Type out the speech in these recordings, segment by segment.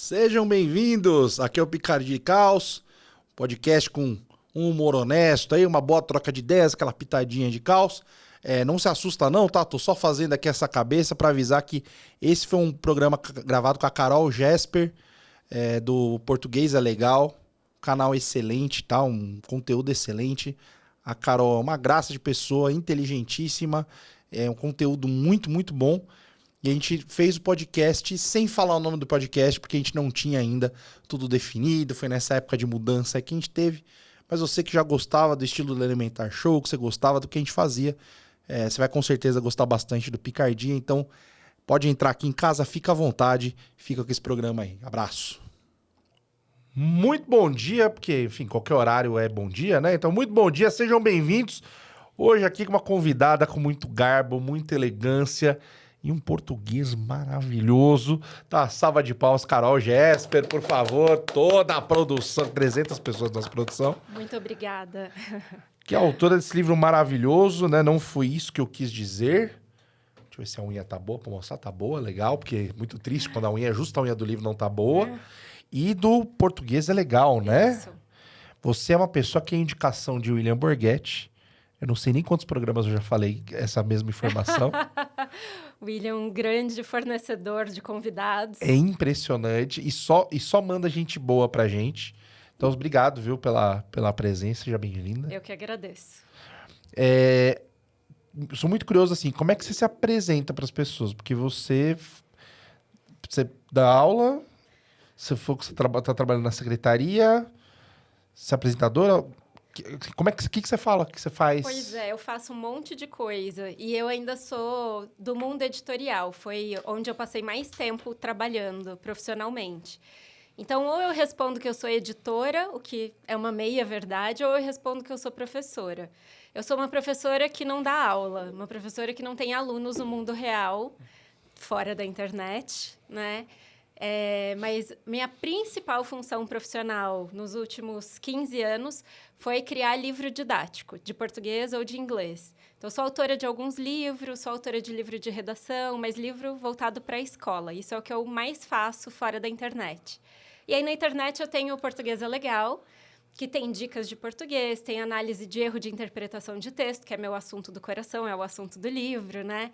Sejam bem-vindos, aqui é o Picardia e Caos, podcast com um humor honesto, aí uma boa troca de ideias, aquela pitadinha de caos. Não se assusta não, tá? Tô só fazendo aqui essa cabeça para avisar que esse foi um programa gravado com a Carol Jesper, do Português é Legal, canal excelente, tá? Um conteúdo excelente. A Carol é uma graça de pessoa, inteligentíssima, é um conteúdo muito, muito bom. E a gente fez o podcast sem falar o nome do podcast, porque a gente não tinha ainda tudo definido. Foi nessa época de mudança que a gente teve. Mas você que já gostava do estilo do Elementar Show, que você gostava do que a gente fazia, você vai com certeza gostar bastante do Picardia. Então, pode entrar aqui em casa, fica à vontade. Fica com esse programa aí. Abraço. Muito bom dia, porque, enfim, qualquer horário é bom dia, né? Então, muito bom dia, sejam bem-vindos. Hoje aqui com uma convidada com muito garbo, muita elegância e um português maravilhoso. Tá, salva de palmas, Carol Jesper, por favor. Toda a produção, 300 pessoas da nossa produção. Muito obrigada. Que é a autora desse livro maravilhoso, né? Não foi isso que eu quis dizer. Deixa eu ver se a unha tá boa pra mostrar. Tá boa, legal, porque é muito triste quando a unha, justa a unha do livro não tá boa. E do Português é Legal, né? Isso. Você é uma pessoa que é indicação de William Borghetti. Eu não sei nem quantos programas eu já falei essa mesma informação. William, um grande fornecedor de convidados. É impressionante e só manda gente boa pra gente. Então, obrigado, viu, pela presença. Seja bem-vinda. Eu que agradeço. Sou muito curioso, assim, como é que você se apresenta pras pessoas? Porque você dá aula, você tá trabalhando na secretaria, você é apresentadora. O que você fala? O que você faz? Pois é, eu faço um monte de coisa e eu ainda sou do mundo editorial. Foi onde eu passei mais tempo trabalhando profissionalmente. Então, ou eu respondo que eu sou editora, o que é uma meia-verdade, ou eu respondo que eu sou professora. Eu sou uma professora que não dá aula, uma professora que não tem alunos no mundo real, fora da internet, né? Mas minha principal função profissional nos últimos 15 anos foi criar livro didático, de português ou de inglês. Então, sou autora de alguns livros, sou autora de livro de redação, mas livro voltado para a escola. Isso é o que eu mais faço fora da internet. E aí, na internet, eu tenho o Português é Legal, que tem dicas de português, tem análise de erro de interpretação de texto, que é meu assunto do coração, é o assunto do livro, né?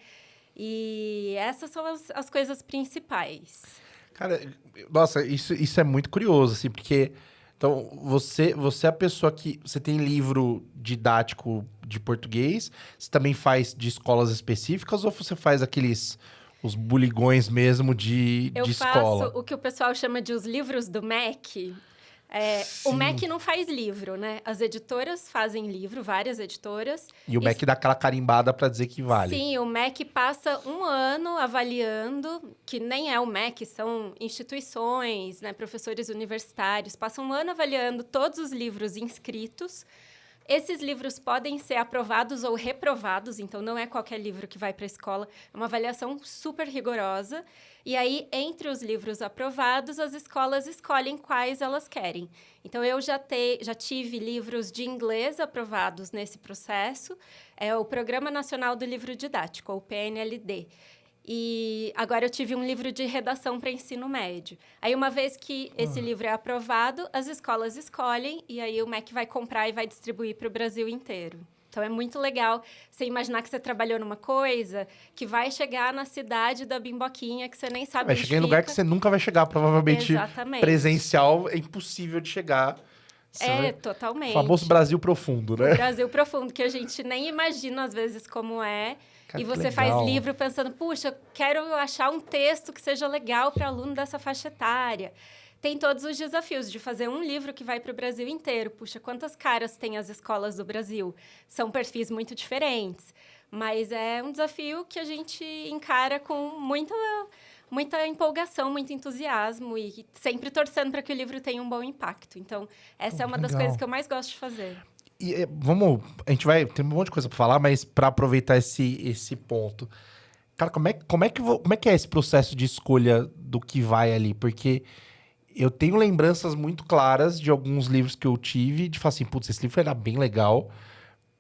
E essas são as coisas principais. Cara, nossa, isso é muito curioso, assim, porque... Então, você é a pessoa que... Você tem livro didático de português, você também faz de escolas específicas, ou você faz os buligões mesmo de escola? Eu faço o que o pessoal chama de os livros do MEC. O MEC não faz livro, né? As editoras fazem livro, várias editoras. E o MEC dá aquela carimbada para dizer que vale. Sim, o MEC passa um ano avaliando, que nem é o MEC, são instituições, né, professores universitários, passam um ano avaliando todos os livros inscritos. Esses livros podem ser aprovados ou reprovados, então não é qualquer livro que vai para a escola, é uma avaliação super rigorosa. E aí, entre os livros aprovados, as escolas escolhem quais elas querem. Então, eu já tive livros de inglês aprovados nesse processo, é o Programa Nacional do Livro Didático, ou PNLD. E agora eu tive um livro de redação para ensino médio. Aí, uma vez que esse livro é aprovado, as escolas escolhem e aí o MEC vai comprar e vai distribuir para o Brasil inteiro. Então, é muito legal você imaginar que você trabalhou numa coisa que vai chegar na cidade da Bimboquinha, que você nem sabe Vai onde chegar em lugar que você nunca vai chegar, provavelmente. Exatamente. Presencial é impossível de chegar. Totalmente. O famoso Brasil profundo, né? O Brasil profundo, que a gente nem imagina, às vezes, como é. Cara, e você faz livro pensando, puxa, quero achar um texto que seja legal para aluno dessa faixa etária. Tem todos os desafios de fazer um livro que vai para o Brasil inteiro. Puxa, quantas caras tem as escolas do Brasil? São perfis muito diferentes. Mas é um desafio que a gente encara com muita empolgação, muito entusiasmo e sempre torcendo para que o livro tenha um bom impacto. Então, essa é uma das coisas que eu mais gosto de fazer. E a gente vai, tem um monte de coisa para falar, mas para aproveitar esse ponto. Cara, como é que é esse processo de escolha do que vai ali? Porque eu tenho lembranças muito claras de alguns livros que eu tive, de falar assim, putz, esse livro era bem legal,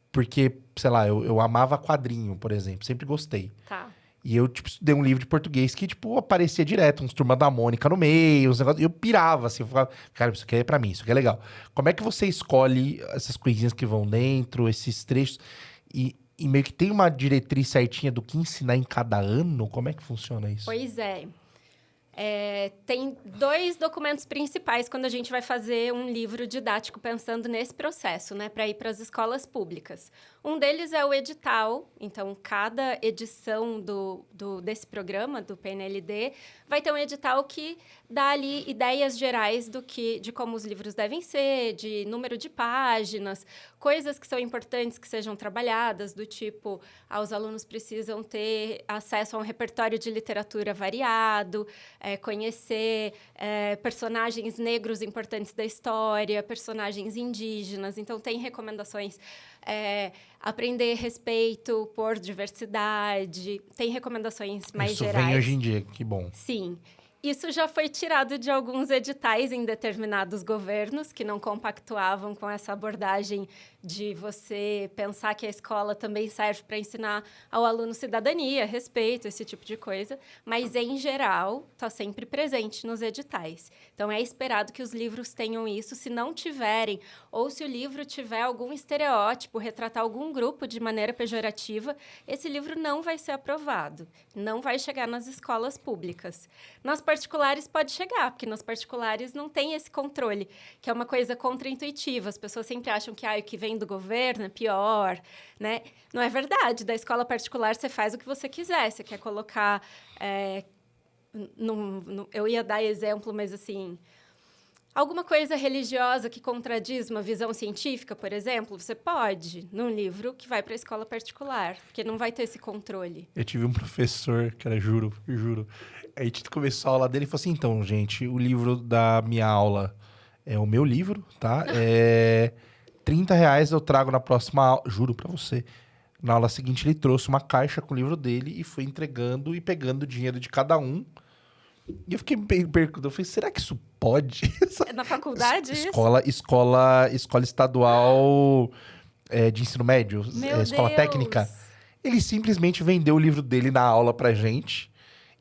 porque, sei lá, eu amava quadrinho, por exemplo, sempre gostei. Tá. E eu, tipo, estudei um livro de português que, tipo, aparecia direto, uns Turma da Mônica no meio, uns negócios. E eu pirava, assim, eu falava, cara, isso aqui é pra mim, isso aqui é legal. Como é que você escolhe essas coisinhas que vão dentro, esses trechos? E meio que tem uma diretriz certinha do que ensinar em cada ano? Como é que funciona isso? Pois é. Tem 2 documentos principais quando a gente vai fazer um livro didático pensando nesse processo, né, para ir para as escolas públicas. Um deles é o edital, então cada edição desse programa, do PNLD, vai ter um edital que dá ali ideias gerais de como os livros devem ser, de número de páginas, coisas que são importantes que sejam trabalhadas, do tipo, os alunos precisam ter acesso a um repertório de literatura variado, conhecer personagens negros importantes da história, personagens indígenas. Então, tem recomendações, aprender respeito por diversidade, tem recomendações mais isso gerais. vem hoje em dia, que bom. Sim. Isso já foi tirado de alguns editais em determinados governos que não compactuavam com essa abordagem de você pensar que a escola também serve para ensinar ao aluno cidadania, respeito, esse tipo de coisa. Mas, em geral, está sempre presente nos editais. Então, é esperado que os livros tenham isso. Se não tiverem, ou se o livro tiver algum estereótipo, retratar algum grupo de maneira pejorativa, esse livro não vai ser aprovado. Não vai chegar nas escolas públicas. Nas particulares pode chegar, porque nas particulares não tem esse controle, que é uma coisa contraintuitiva. As pessoas sempre acham que o que vem do governo é pior, né? Não é verdade. Da escola particular, você faz o que você quiser. Você quer colocar... eu ia dar exemplo, mas assim... Alguma coisa religiosa que contradiz uma visão científica, por exemplo, você pode, num livro que vai para a escola particular, porque não vai ter esse controle. Eu tive um professor, cara, juro. A gente começou a aula dele e falou assim, então, gente, o livro da minha aula é o meu livro, tá? R$30 eu trago na próxima aula, juro pra você. Na aula seguinte, ele trouxe uma caixa com o livro dele e foi entregando e pegando o dinheiro de cada um. E eu fiquei perguntando, eu falei, será que isso pode? É na faculdade isso? Escola estadual de ensino médio, escola Deus. técnica. Ele simplesmente vendeu o livro dele na aula pra gente.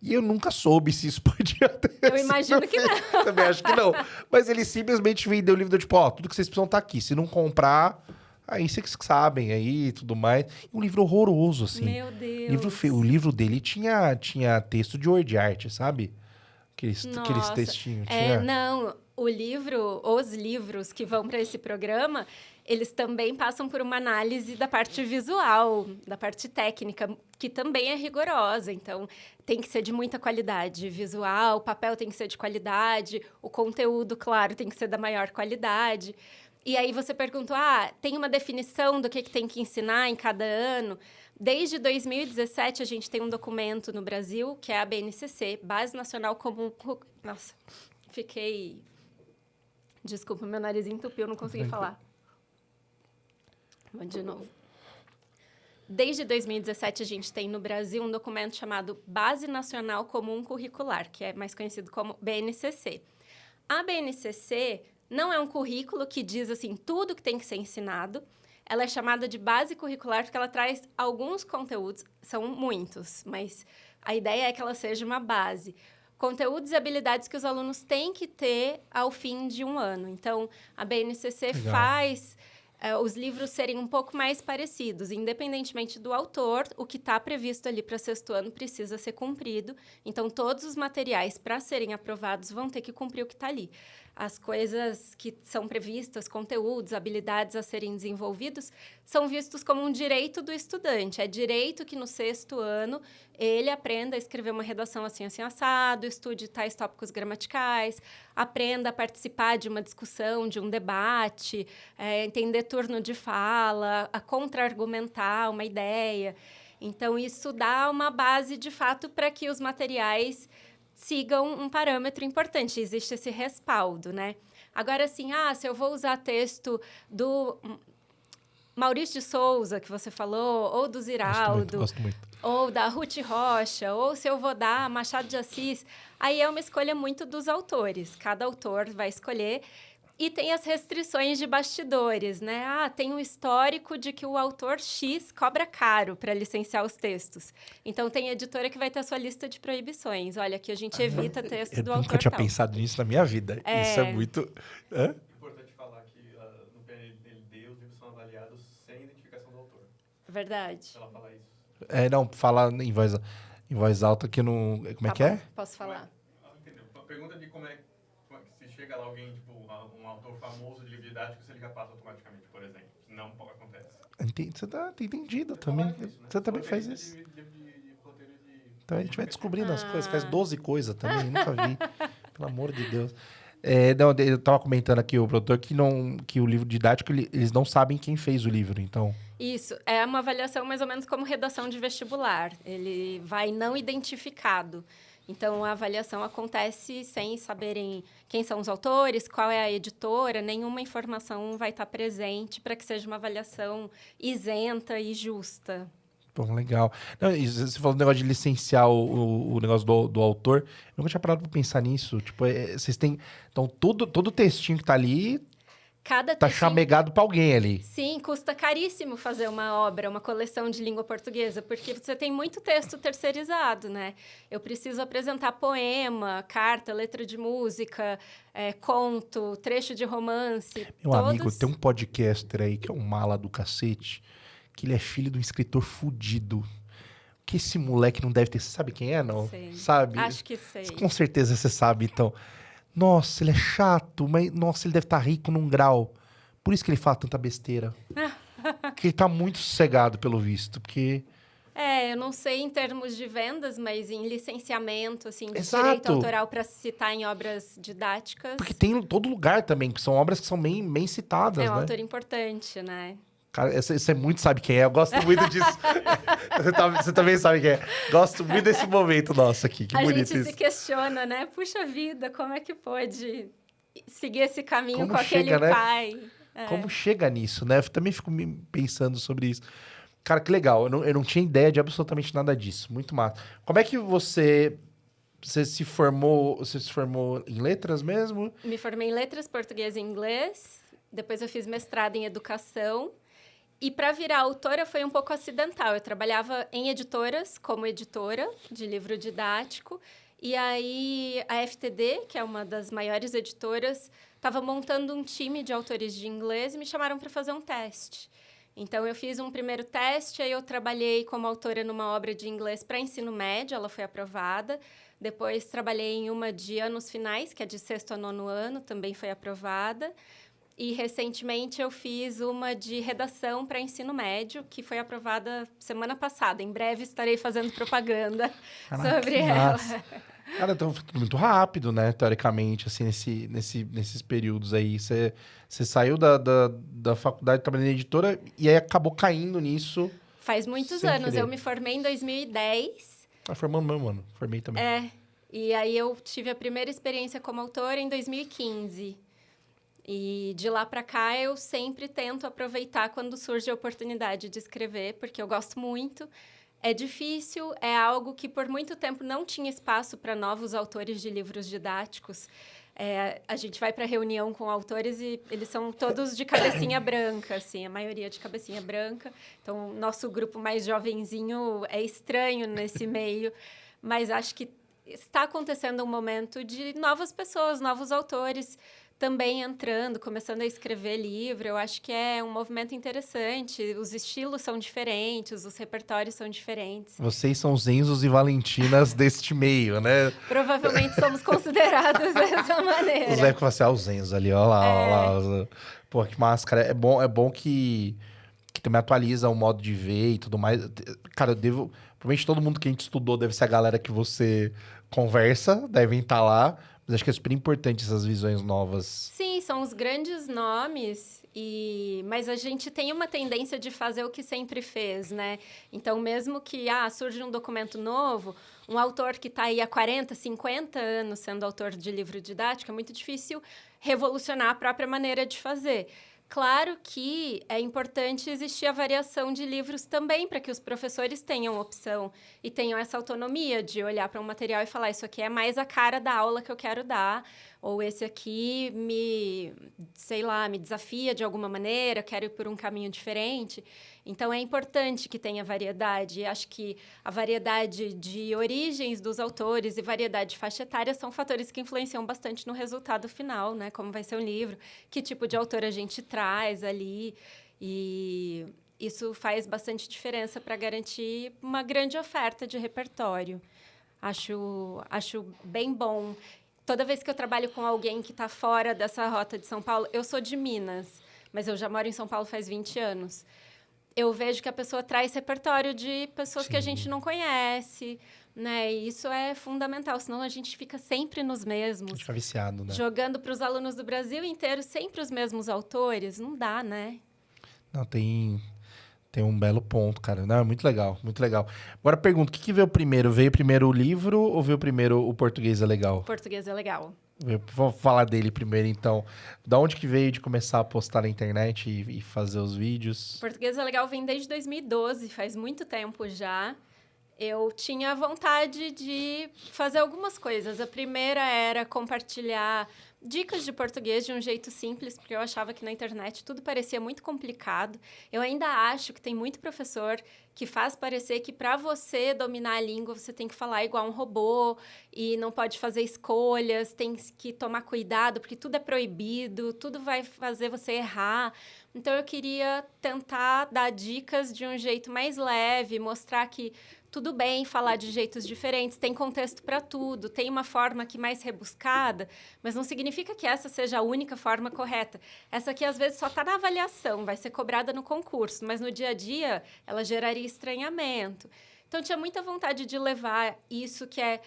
E eu nunca soube se isso podia ter. Eu imagino que não. Também acho que não. Mas ele simplesmente vendeu o livro, tipo, tudo que vocês precisam tá aqui. Se não comprar, aí vocês sabem aí e tudo mais. E um livro horroroso, assim. Meu Deus. O livro dele tinha texto de word art, sabe? Aqueles textinhos. Não, os livros que vão para esse programa, eles também passam por uma análise da parte visual, da parte técnica, que também é rigorosa. Então, tem que ser de muita qualidade visual, o papel tem que ser de qualidade, o conteúdo, claro, tem que ser da maior qualidade. E aí você perguntou, tem uma definição do que tem que ensinar em cada ano? Desde 2017, a gente tem um documento no Brasil, que é a BNCC, Base Nacional Comum... Nossa, fiquei... Desculpa, meu nariz entupiu, não consegui falar. Vamos de novo. Desde 2017, a gente tem no Brasil um documento chamado Base Nacional Comum Curricular, que é mais conhecido como BNCC. A BNCC não é um currículo que diz, assim, tudo que tem que ser ensinado. Ela é chamada de base curricular porque ela traz alguns conteúdos, são muitos, mas a ideia é que ela seja uma base. Conteúdos e habilidades que os alunos têm que ter ao fim de um ano. Então, a BNCC faz os livros serem um pouco mais parecidos. Independentemente do autor, o que está previsto ali para sexto ano precisa ser cumprido. Então, todos os materiais, para serem aprovados, vão ter que cumprir o que está ali. As coisas que são previstas, conteúdos, habilidades a serem desenvolvidos, são vistos como um direito do estudante. É direito que no sexto ano ele aprenda a escrever uma redação assim assado, estude tais tópicos gramaticais, aprenda a participar de uma discussão, de um debate, entender turno de fala, a contra-argumentar uma ideia. Então, isso dá uma base, de fato, para que os materiais sigam um parâmetro importante, existe esse respaldo, né? Agora, assim, se eu vou usar texto do Maurício de Souza, que você falou, ou do Ziraldo, Gosto muito. ou da Ruth Rocha, ou se eu vou dar Machado de Assis, aí é uma escolha muito dos autores. Cada autor vai escolher. E tem as restrições de bastidores, né? Tem um histórico de que o autor X cobra caro para licenciar os textos. Então, tem editora que vai ter a sua lista de proibições. Olha, aqui a gente evita texto do Eu autor nunca tinha tal. pensado nisso na minha vida. Isso é muito... Hã? Importante falar que no PNLD os livros são avaliados sem identificação do autor. Verdade. Ela fala isso. Não, falar em voz alta que não... Como é que é? Posso falar. Entendeu? A pergunta de como é se chega lá alguém, tipo, um autor famoso de livro didático, se ele já passa automaticamente, por exemplo. Não acontece. Você tá entendido também. Você também faz isso. Então a gente vai descobrindo as coisas. Faz 12 coisas também, nunca vi. Pelo amor de Deus. Eu tava comentando aqui, o produtor, que o livro didático, eles não sabem quem fez o livro, então... Isso, é uma avaliação mais ou menos como redação de vestibular. Ele vai não identificado. Então, a avaliação acontece sem saberem quem são os autores, qual é a editora, nenhuma informação vai estar presente para que seja uma avaliação isenta e justa. Bom, legal. Não, você falou do negócio de licenciar o negócio do autor. Eu nunca tinha parado para pensar nisso. Tipo, vocês têm... Então, todo textinho que tá ali Cada tá textinho... chamegado para alguém ali. Sim, custa caríssimo fazer uma obra, uma coleção de língua portuguesa, porque você tem muito texto terceirizado, né? Eu preciso apresentar poema, carta, letra de música, conto, trecho de romance. Meu amigo, tem um podcaster aí que é um mala do cacete, que ele é filho de um escritor fudido. Que esse moleque não deve ter... Você sabe quem é, não? Sei. Sabe? Acho que sei. Com certeza você sabe, então. Nossa, ele é chato, mas... Nossa, ele deve estar rico num grau. Por isso que ele fala tanta besteira. Porque ele tá muito sossegado, pelo visto. Porque... Eu não sei em termos de vendas, mas em licenciamento, assim, de Exato. direito autoral para citar em obras didáticas. Porque tem em todo lugar também, que são obras que são bem citadas, É um né? autor importante, né? Cara, você muito sabe quem é. Eu gosto muito disso. Você também sabe quem é. Gosto muito desse momento nosso aqui. Que A bonito gente isso. se questiona, né? Puxa vida, como é que pôde seguir esse caminho Como com chega, aquele né? pai? Como chega nisso, né? Eu também fico pensando sobre isso. Cara, que legal. Eu não tinha ideia de absolutamente nada disso. Muito massa. Como é que você se formou? Você se formou em letras mesmo? Me formei em letras, português e inglês. Depois eu fiz mestrado em educação. E para virar autora foi um pouco acidental. Eu trabalhava em editoras, como editora de livro didático. E aí a FTD, que é uma das maiores editoras, estava montando um time de autores de inglês e me chamaram para fazer um teste. Então, eu fiz um primeiro teste, aí eu trabalhei como autora numa obra de inglês para ensino médio, ela foi aprovada. Depois, trabalhei em uma de anos finais, que é de 6º a 9º ano, também foi aprovada. E, recentemente, eu fiz uma de redação para ensino médio, que foi aprovada semana passada. Em breve, estarei fazendo propaganda sobre ela. Cara, então foi tudo muito rápido, né? Teoricamente, assim, nesses períodos aí. Você saiu da faculdade trabalhando em editora e aí acabou caindo nisso. Faz muitos sem anos. querer. Eu me formei em 2010. Formando mesmo, mano. Formei também. E aí eu tive a primeira experiência como autora em 2015. E de lá para cá eu sempre tento aproveitar quando surge a oportunidade de escrever, porque eu gosto muito. É difícil, é algo que por muito tempo não tinha espaço para novos autores de livros didáticos. A gente vai para reunião com autores e eles são todos de cabecinha branca, assim, a maioria de cabecinha branca. Então, nosso grupo mais jovenzinho é estranho nesse meio, mas acho que está acontecendo um momento de novas pessoas, novos autores também entrando, começando a escrever livro. Eu acho que é um movimento interessante. Os estilos são diferentes, os repertórios são diferentes. Vocês são os Enzos e Valentinas deste meio, né? Provavelmente somos considerados dessa maneira. Os velhos falam assim, os Enzos ali, ó lá. Pô, que máscara. É bom que também atualiza o modo de ver e tudo mais. Cara, provavelmente todo mundo que a gente estudou deve ser a galera que você conversa, devem estar lá. Mas acho que é super importante essas visões novas. Sim, são os grandes nomes, mas a gente tem uma tendência de fazer o que sempre fez, né? Então, mesmo que surge um documento novo, um autor que está aí há 40, 50 anos sendo autor de livro didático, é muito difícil revolucionar a própria maneira de fazer. Claro que é importante existir a variação de livros também, para que os professores tenham opção e tenham essa autonomia de olhar para um material e falar, isso aqui é mais a cara da aula que eu quero dar, ou esse aqui me desafia de alguma maneira, quero ir por um caminho diferente. Então, é importante que tenha variedade. Acho que a variedade de origens dos autores e variedade de faixa etária são fatores que influenciam bastante no resultado final, né? Como vai ser um livro, que tipo de autor a gente traz ali. E isso faz bastante diferença para garantir uma grande oferta de repertório. Acho bem bom. Toda vez que eu trabalho com alguém que está fora dessa rota de São Paulo, eu sou de Minas, mas eu já moro em São Paulo faz 20 anos. Eu vejo que a pessoa traz repertório de pessoas que a gente não conhece, né? E isso é fundamental, senão a gente fica sempre nos mesmos. A gente fica viciado, né? Jogando para os alunos do Brasil inteiro sempre os mesmos autores, não dá, né? Não, tem um belo ponto, cara. Não, é muito legal, muito legal. Agora pergunta, o que veio primeiro? Veio primeiro o livro ou veio primeiro o Português é Legal? Português é legal. Vou falar dele primeiro, então. Da onde que veio de começar a postar na internet e fazer os vídeos? Português é legal vem desde 2012, faz muito tempo já. Eu tinha vontade de fazer algumas coisas. A primeira era compartilhar dicas de português de um jeito simples, porque eu achava que na internet tudo parecia muito complicado. Eu ainda acho que tem muito professor que faz parecer que para você dominar a língua, você tem que falar igual um robô e não pode fazer escolhas, tem que tomar cuidado, porque tudo é proibido, tudo vai fazer você errar. Então, eu queria tentar dar dicas de um jeito mais leve, mostrar que tudo bem falar de jeitos diferentes, tem contexto para tudo, tem uma forma aqui mais rebuscada, mas não significa que essa seja a única forma correta. Essa aqui, às vezes, só está na avaliação, vai ser cobrada no concurso, mas no dia a dia ela geraria estranhamento. Então, eu tinha muita vontade de levar isso que é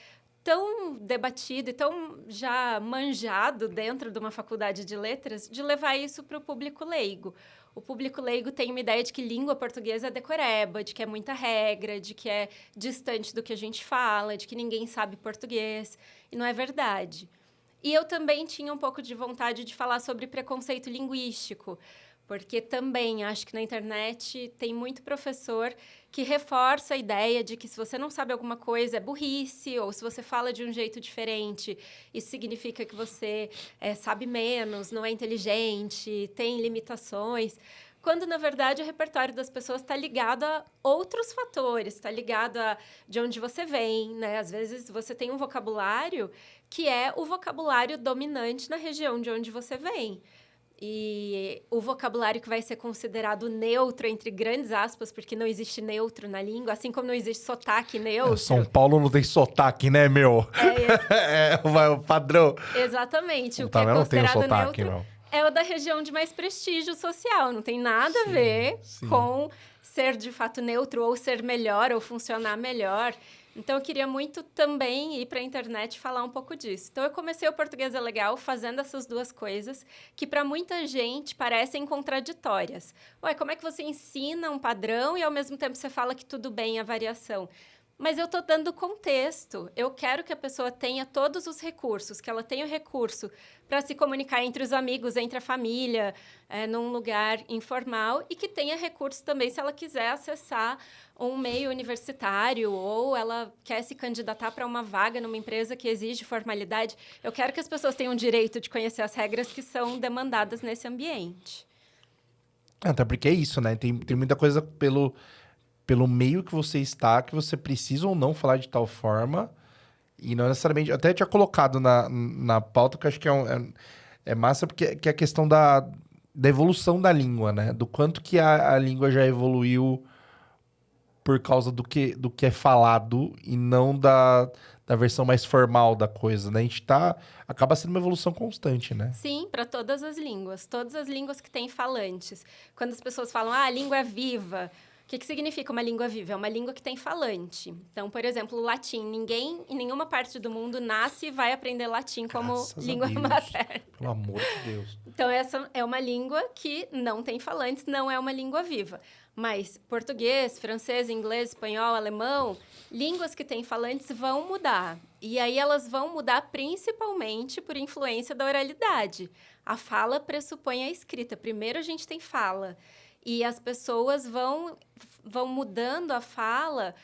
tão debatido e tão já manjado dentro de uma faculdade de letras, de levar isso para o público leigo. O público leigo tem uma ideia de que língua portuguesa é decoreba, de que é muita regra, de que é distante do que a gente fala, de que ninguém sabe português. E não é verdade. E eu também tinha um pouco de vontade de falar sobre preconceito linguístico, porque também acho que na internet tem muito professor que reforça a ideia de que se você não sabe alguma coisa é burrice, ou se você fala de um jeito diferente, isso significa que você sabe menos, não é inteligente, tem limitações. Quando, na verdade, o repertório das pessoas está ligado a outros fatores, está ligado a de onde você vem, né? Às vezes, você tem um vocabulário que é o vocabulário dominante na região de onde você vem. E o vocabulário que vai ser considerado neutro, entre grandes aspas, porque não existe neutro na língua, assim como não existe sotaque neutro. São Paulo não tem sotaque, né, meu? É o padrão. Exatamente. O que Tá, é não tem considerado sotaque, neutro não. é o da região de mais prestígio social. Não tem nada a ver com ser, de fato, neutro ou ser melhor ou funcionar melhor. Então, eu queria muito também ir para a internet e falar um pouco disso. Então, eu comecei o Português é Legal fazendo essas duas coisas que, para muita gente, parecem contraditórias. Ué, como é que você ensina um padrão e, ao mesmo tempo, você fala que tudo bem a variação? Mas eu estou dando contexto. Eu quero que a pessoa tenha todos os recursos, que ela tenha o recurso para se comunicar entre os amigos, entre a família, num lugar informal, e que tenha recurso também se ela quiser acessar um meio universitário ou ela quer se candidatar para uma vaga numa empresa que exige formalidade. Eu quero que as pessoas tenham o direito de conhecer as regras que são demandadas nesse ambiente. Até porque é isso, né? Tem muita coisa pelo meio que você está, que você precisa ou não falar de tal forma, e não necessariamente... Até tinha colocado na pauta, que eu acho que é massa, porque que é a questão da evolução da língua, né? Do quanto que a língua já evoluiu por causa do que é falado e não da versão mais formal da coisa, né? A gente acaba sendo uma evolução constante, né? Sim, para todas as línguas que têm falantes. Quando as pessoas falam, a língua é viva... O que significa uma língua viva? É uma língua que tem falante. Então, por exemplo, o latim. Ninguém em nenhuma parte do mundo nasce e vai aprender latim como língua materna. Pelo amor de Deus. Então, essa é uma língua que não tem falantes, não é uma língua viva. Mas português, francês, inglês, espanhol, alemão, línguas que têm falantes vão mudar. E aí elas vão mudar principalmente por influência da oralidade. A fala pressupõe a escrita. Primeiro a gente tem fala. E as pessoas vão mudando a fala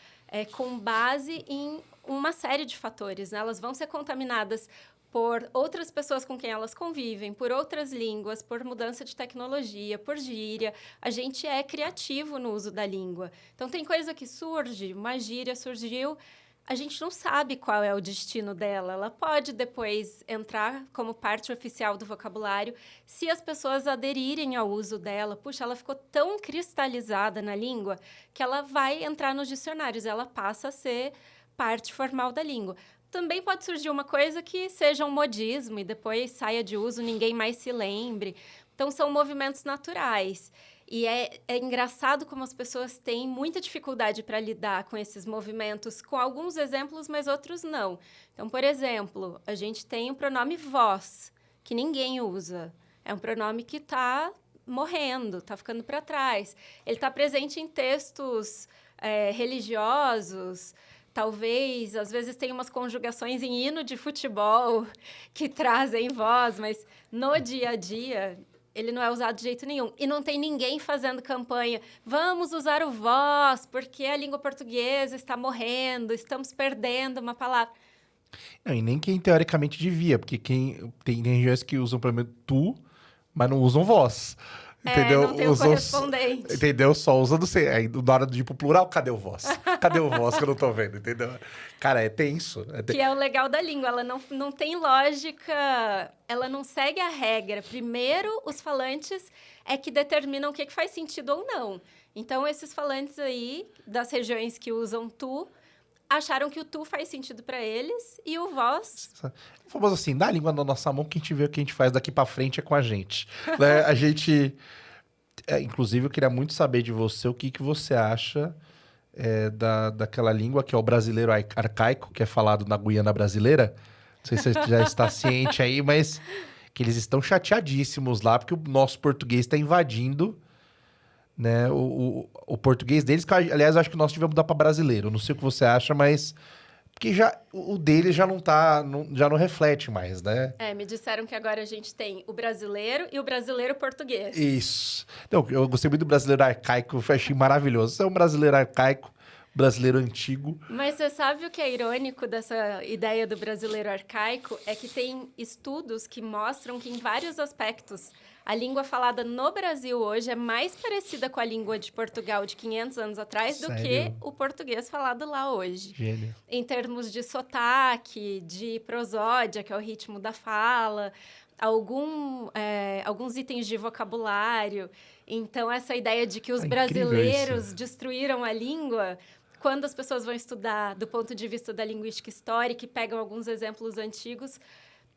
com base em uma série de fatores, né? Elas vão ser contaminadas por outras pessoas com quem elas convivem, por outras línguas, por mudança de tecnologia, por gíria. A gente é criativo no uso da língua. Então, tem coisa que surge, uma gíria surgiu, a gente não sabe qual é o destino dela. Ela pode depois entrar como parte oficial do vocabulário se as pessoas aderirem ao uso dela. Puxa, ela ficou tão cristalizada na língua que ela vai entrar nos dicionários, ela passa a ser parte formal da língua. Também pode surgir uma coisa que seja um modismo e depois saia de uso, ninguém mais se lembre. Então, são movimentos naturais. E é engraçado como as pessoas têm muita dificuldade para lidar com esses movimentos, com alguns exemplos, mas outros não. Então, por exemplo, a gente tem o pronome vós, que ninguém usa. É um pronome que está morrendo, está ficando para trás. Ele está presente em textos religiosos. Talvez, às vezes, tem umas conjugações em hino de futebol que trazem voz, mas no dia a dia ele não é usado de jeito nenhum. E não tem ninguém fazendo campanha. Vamos usar o vós, porque a língua portuguesa está morrendo, estamos perdendo uma palavra. Não, e nem quem teoricamente devia, porque tem regiões que usam, pelo menos, tu, mas não usam vós. Entendeu? Não tem o correspondente. Entendeu? Só usa do ser. Aí, na hora de ir pro plural, cadê o vós? Cadê o vós que eu não tô vendo? Entendeu? Cara, é tenso. Que é o legal da língua. Ela não tem lógica, ela não segue a regra. Primeiro, os falantes é que determinam o que faz sentido ou não. Então, esses falantes aí, das regiões que usam tu, acharam que o tu faz sentido para eles e o vós... Famoso assim, dá a língua na nossa mão que a gente vê o que a gente faz daqui para frente é com a gente. Né? A gente... inclusive, eu queria muito saber de você o que você acha daquela língua que é o brasileiro arcaico, que é falado na Guiana brasileira. Não sei se você já está ciente aí, mas que eles estão chateadíssimos lá porque o nosso português está invadindo, né, o português deles, que, aliás, eu acho que nós devemos mudar para brasileiro. Não sei o que você acha, mas... Porque o dele já não tá... já não reflete mais, né? Me disseram que agora a gente tem o brasileiro e o brasileiro português. Isso. Então, eu gostei muito do brasileiro arcaico, eu achei maravilhoso. Você é um brasileiro arcaico, brasileiro antigo. Mas você sabe o que é irônico dessa ideia do brasileiro arcaico? É que tem estudos que mostram que, em vários aspectos, a língua falada no Brasil hoje é mais parecida com a língua de Portugal de 500 anos atrás do que o português falado lá hoje. Gênio. Em termos de sotaque, de prosódia, que é o ritmo da fala, alguns itens de vocabulário. Então, essa ideia de que os brasileiros destruíram a língua... Quando as pessoas vão estudar do ponto de vista da linguística histórica e pegam alguns exemplos antigos,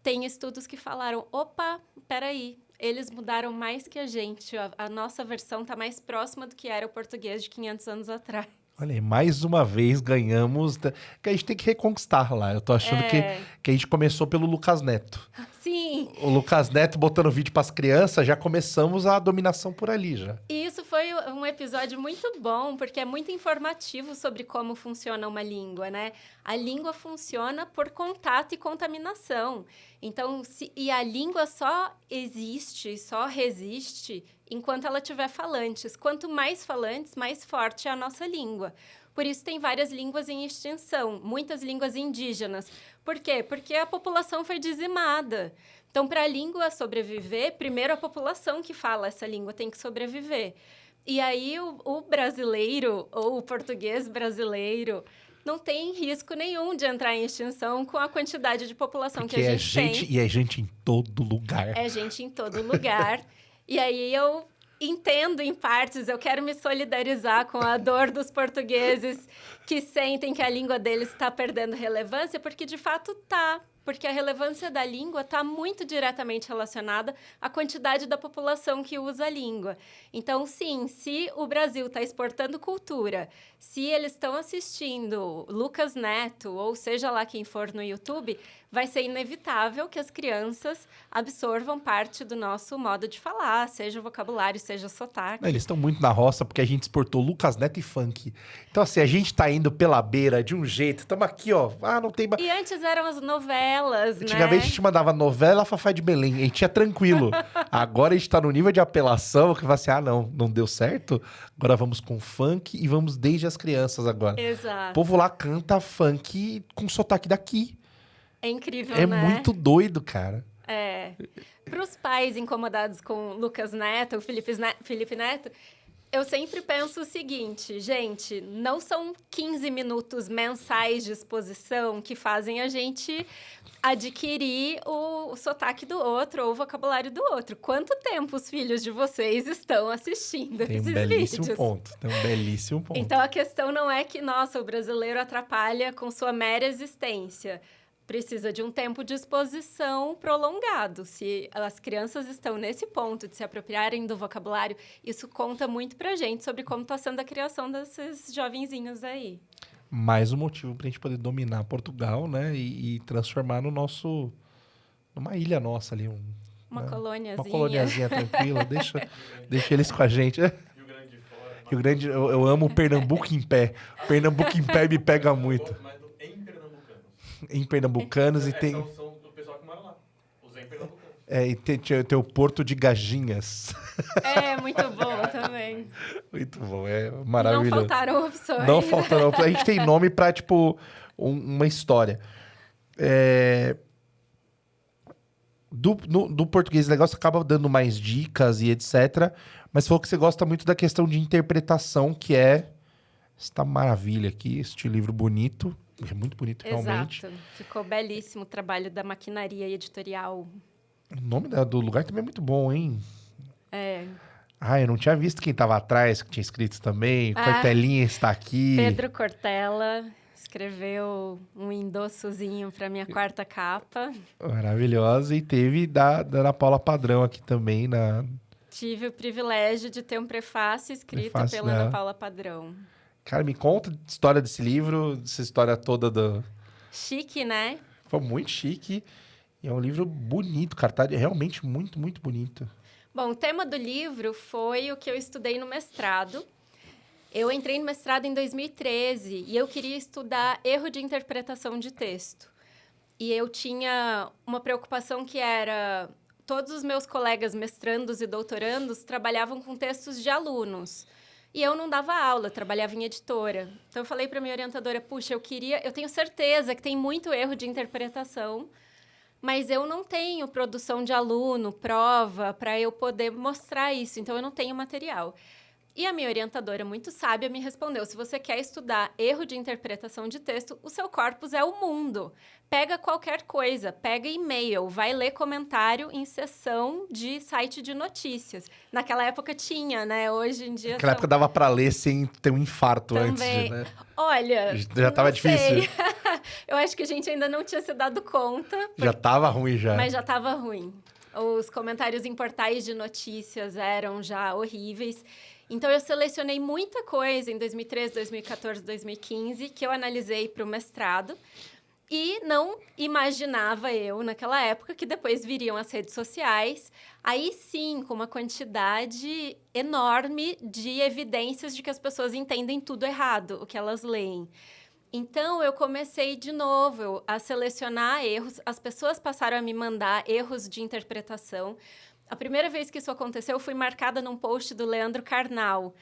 tem estudos que falaram, opa, peraí, eles mudaram mais que a gente. A nossa versão está mais próxima do que era o português de 500 anos atrás. Olha aí, mais uma vez ganhamos... Que a gente tem que reconquistar lá. Eu tô achando que a gente começou pelo Lucas Neto. Sim. O Lucas Neto botando vídeo para as crianças, já começamos a dominação por ali, já. E isso foi um episódio muito bom, porque é muito informativo sobre como funciona uma língua, né? A língua funciona por contato e contaminação. Então, e a língua só existe, só resiste enquanto ela tiver falantes. Quanto mais falantes, mais forte é a nossa língua. Por isso, tem várias línguas em extinção, muitas línguas indígenas. Por quê? Porque a população foi dizimada. Então, para a língua sobreviver, primeiro a população que fala essa língua tem que sobreviver. E aí, o brasileiro, ou o português brasileiro, não tem risco nenhum de entrar em extinção com a quantidade de população que a gente tem. E é gente em todo lugar. É gente em todo lugar. E aí, eu... entendo em partes, eu quero me solidarizar com a dor dos portugueses que sentem que a língua deles está perdendo relevância, porque de fato está. Porque a relevância da língua está muito diretamente relacionada à quantidade da população que usa a língua. Então, sim, se o Brasil está exportando cultura, se eles estão assistindo Lucas Neto, ou seja lá quem for no YouTube, vai ser inevitável que as crianças absorvam parte do nosso modo de falar, seja o vocabulário, seja o sotaque. Eles estão muito na roça porque a gente exportou Lucas Neto e funk. Então, assim, a gente tá indo pela beira de um jeito, estamos aqui, ó, não tem... E antes eram as novelas, Antigamente a gente mandava novela Fafá de Belém, a gente ia tranquilo. Agora a gente tá no nível de apelação que vai assim, não deu certo, agora vamos com funk e vamos desde as crianças agora. Exato. O povo lá canta funk com sotaque daqui. É incrível, É né? muito doido, cara. É. Para os pais incomodados com Lucas Neto, Felipe Neto, eu sempre penso o seguinte, gente, não são 15 minutos mensais de exposição que fazem a gente adquirir o sotaque do outro ou o vocabulário do outro. Quanto tempo os filhos de vocês estão assistindo Tem um esses belíssimo vídeos? ponto. Tem um belíssimo ponto. Então, a questão não é que, nossa, o brasileiro atrapalha com sua mera existência. Precisa de um tempo de exposição prolongado. Se as crianças estão nesse ponto de se apropriarem do vocabulário, isso conta muito pra gente sobre como está sendo a criação desses jovenzinhos aí. Mais um motivo pra gente poder dominar Portugal, né? E transformar no nosso... Numa ilha nossa ali. Uma né? colôniazinha. Uma coloniazinha tranquila. Deixa eles com a gente. Rio Grande de Fora. Rio Grande, eu amo Pernambuco em pé. Pernambuco em pé me pega muito. Mas em pernambucanos. Em Pernambucanos e tem... São do pessoal que mora lá. Os em pernambucanos. E tem o Porto de Gajinhas. É, muito bom também. Muito bom, é Não maravilhoso. faltaram opções. Não faltaram. A gente tem nome pra, tipo, uma história. Do português legal, você acaba dando mais dicas e etc. Mas falou que você gosta muito da questão de interpretação, que é esta maravilha aqui, este livro bonito. É muito bonito, realmente. Exato. Ficou belíssimo o trabalho da maquinaria editorial. O nome do lugar também é muito bom, hein? É. Ah, eu não tinha visto quem tava atrás, que tinha escrito também. Cortelinha está aqui. Pedro Cortella escreveu um endossozinho para minha quarta capa. Maravilhosa. E teve da Ana Paula Padrão aqui também. Tive o privilégio de ter um prefácio escrito Prefácio pela dela. Ana Paula Padrão. Cara, me conta a história desse livro, essa história toda do... Chique, né? Foi muito chique. E é um livro bonito, cara. Tá realmente muito, muito bonito. Bom, o tema do livro foi o que eu estudei no mestrado. Eu entrei no mestrado em 2013 e eu queria estudar erro de interpretação de texto. E eu tinha uma preocupação que era... Todos os meus colegas mestrandos e doutorandos trabalhavam com textos de alunos. E eu não dava aula, eu trabalhava em editora. Então, eu falei para minha orientadora, puxa, eu tenho certeza que tem muito erro de interpretação, mas eu não tenho produção de aluno, prova, para eu poder mostrar isso. Então, eu não tenho material. E a minha orientadora, muito sábia, me respondeu, se você quer estudar erro de interpretação de texto, o seu corpus é o mundo. Pega qualquer coisa, pega e-mail, vai ler comentário em sessão de site de notícias. Naquela época tinha, né? Hoje em dia... Naquela época dava pra ler sem ter um infarto Também. antes, né? Olha, Já tava não sei. difícil? Eu acho que a gente ainda não tinha se dado conta. Já tava ruim, já. Mas já estava ruim. Os comentários em portais de notícias eram já horríveis. Então, eu selecionei muita coisa em 2013, 2014, 2015, que eu analisei para o mestrado. E não imaginava eu, naquela época, que depois viriam as redes sociais. Aí sim, com uma quantidade enorme de evidências de que as pessoas entendem tudo errado, o que elas leem. Então, eu comecei de novo a selecionar erros. As pessoas passaram a me mandar erros de interpretação. A primeira vez que isso aconteceu, eu fui marcada num post do Leandro Carnal.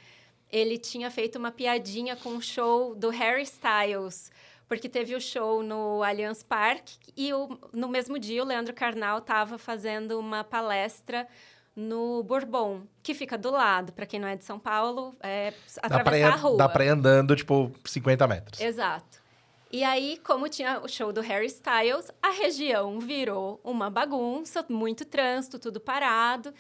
Ele tinha feito uma piadinha com o show do Harry Styles, porque teve o show no Allianz Parque e no mesmo dia o Leandro Carnal estava fazendo uma palestra no Bourbon, que fica do lado. Para quem não é de São Paulo, é atravessar a rua. Dá pra ir andando, tipo, 50 metros. Exato. E aí, como tinha o show do Harry Styles, a região virou uma bagunça, muito trânsito, tudo parado.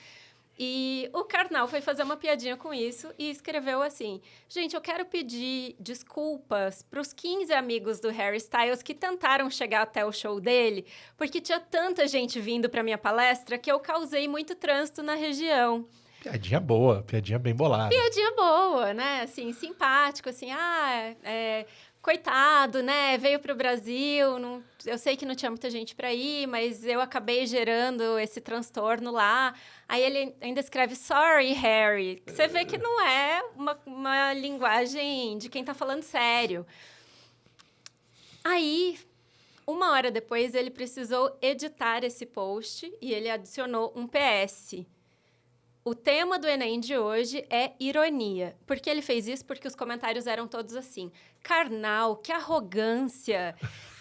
E o Karnal foi fazer uma piadinha com isso e escreveu assim: gente, eu quero pedir desculpas para os 15 amigos do Harry Styles que tentaram chegar até o show dele, porque tinha tanta gente vindo para minha palestra que eu causei muito trânsito na região. Piadinha boa, piadinha bem bolada. Piadinha boa, né? Assim, simpático, assim, coitado, né? Veio para o Brasil, eu sei que não tinha muita gente para ir, mas eu acabei gerando esse transtorno lá. Aí ele ainda escreve, sorry, Harry. Você vê que não é uma linguagem de quem está falando sério. Aí, 1 hora depois, ele precisou editar esse post e ele adicionou um PS. O tema do Enem de hoje é ironia. Por que ele fez isso? Porque os comentários eram todos assim. Karnal, que arrogância.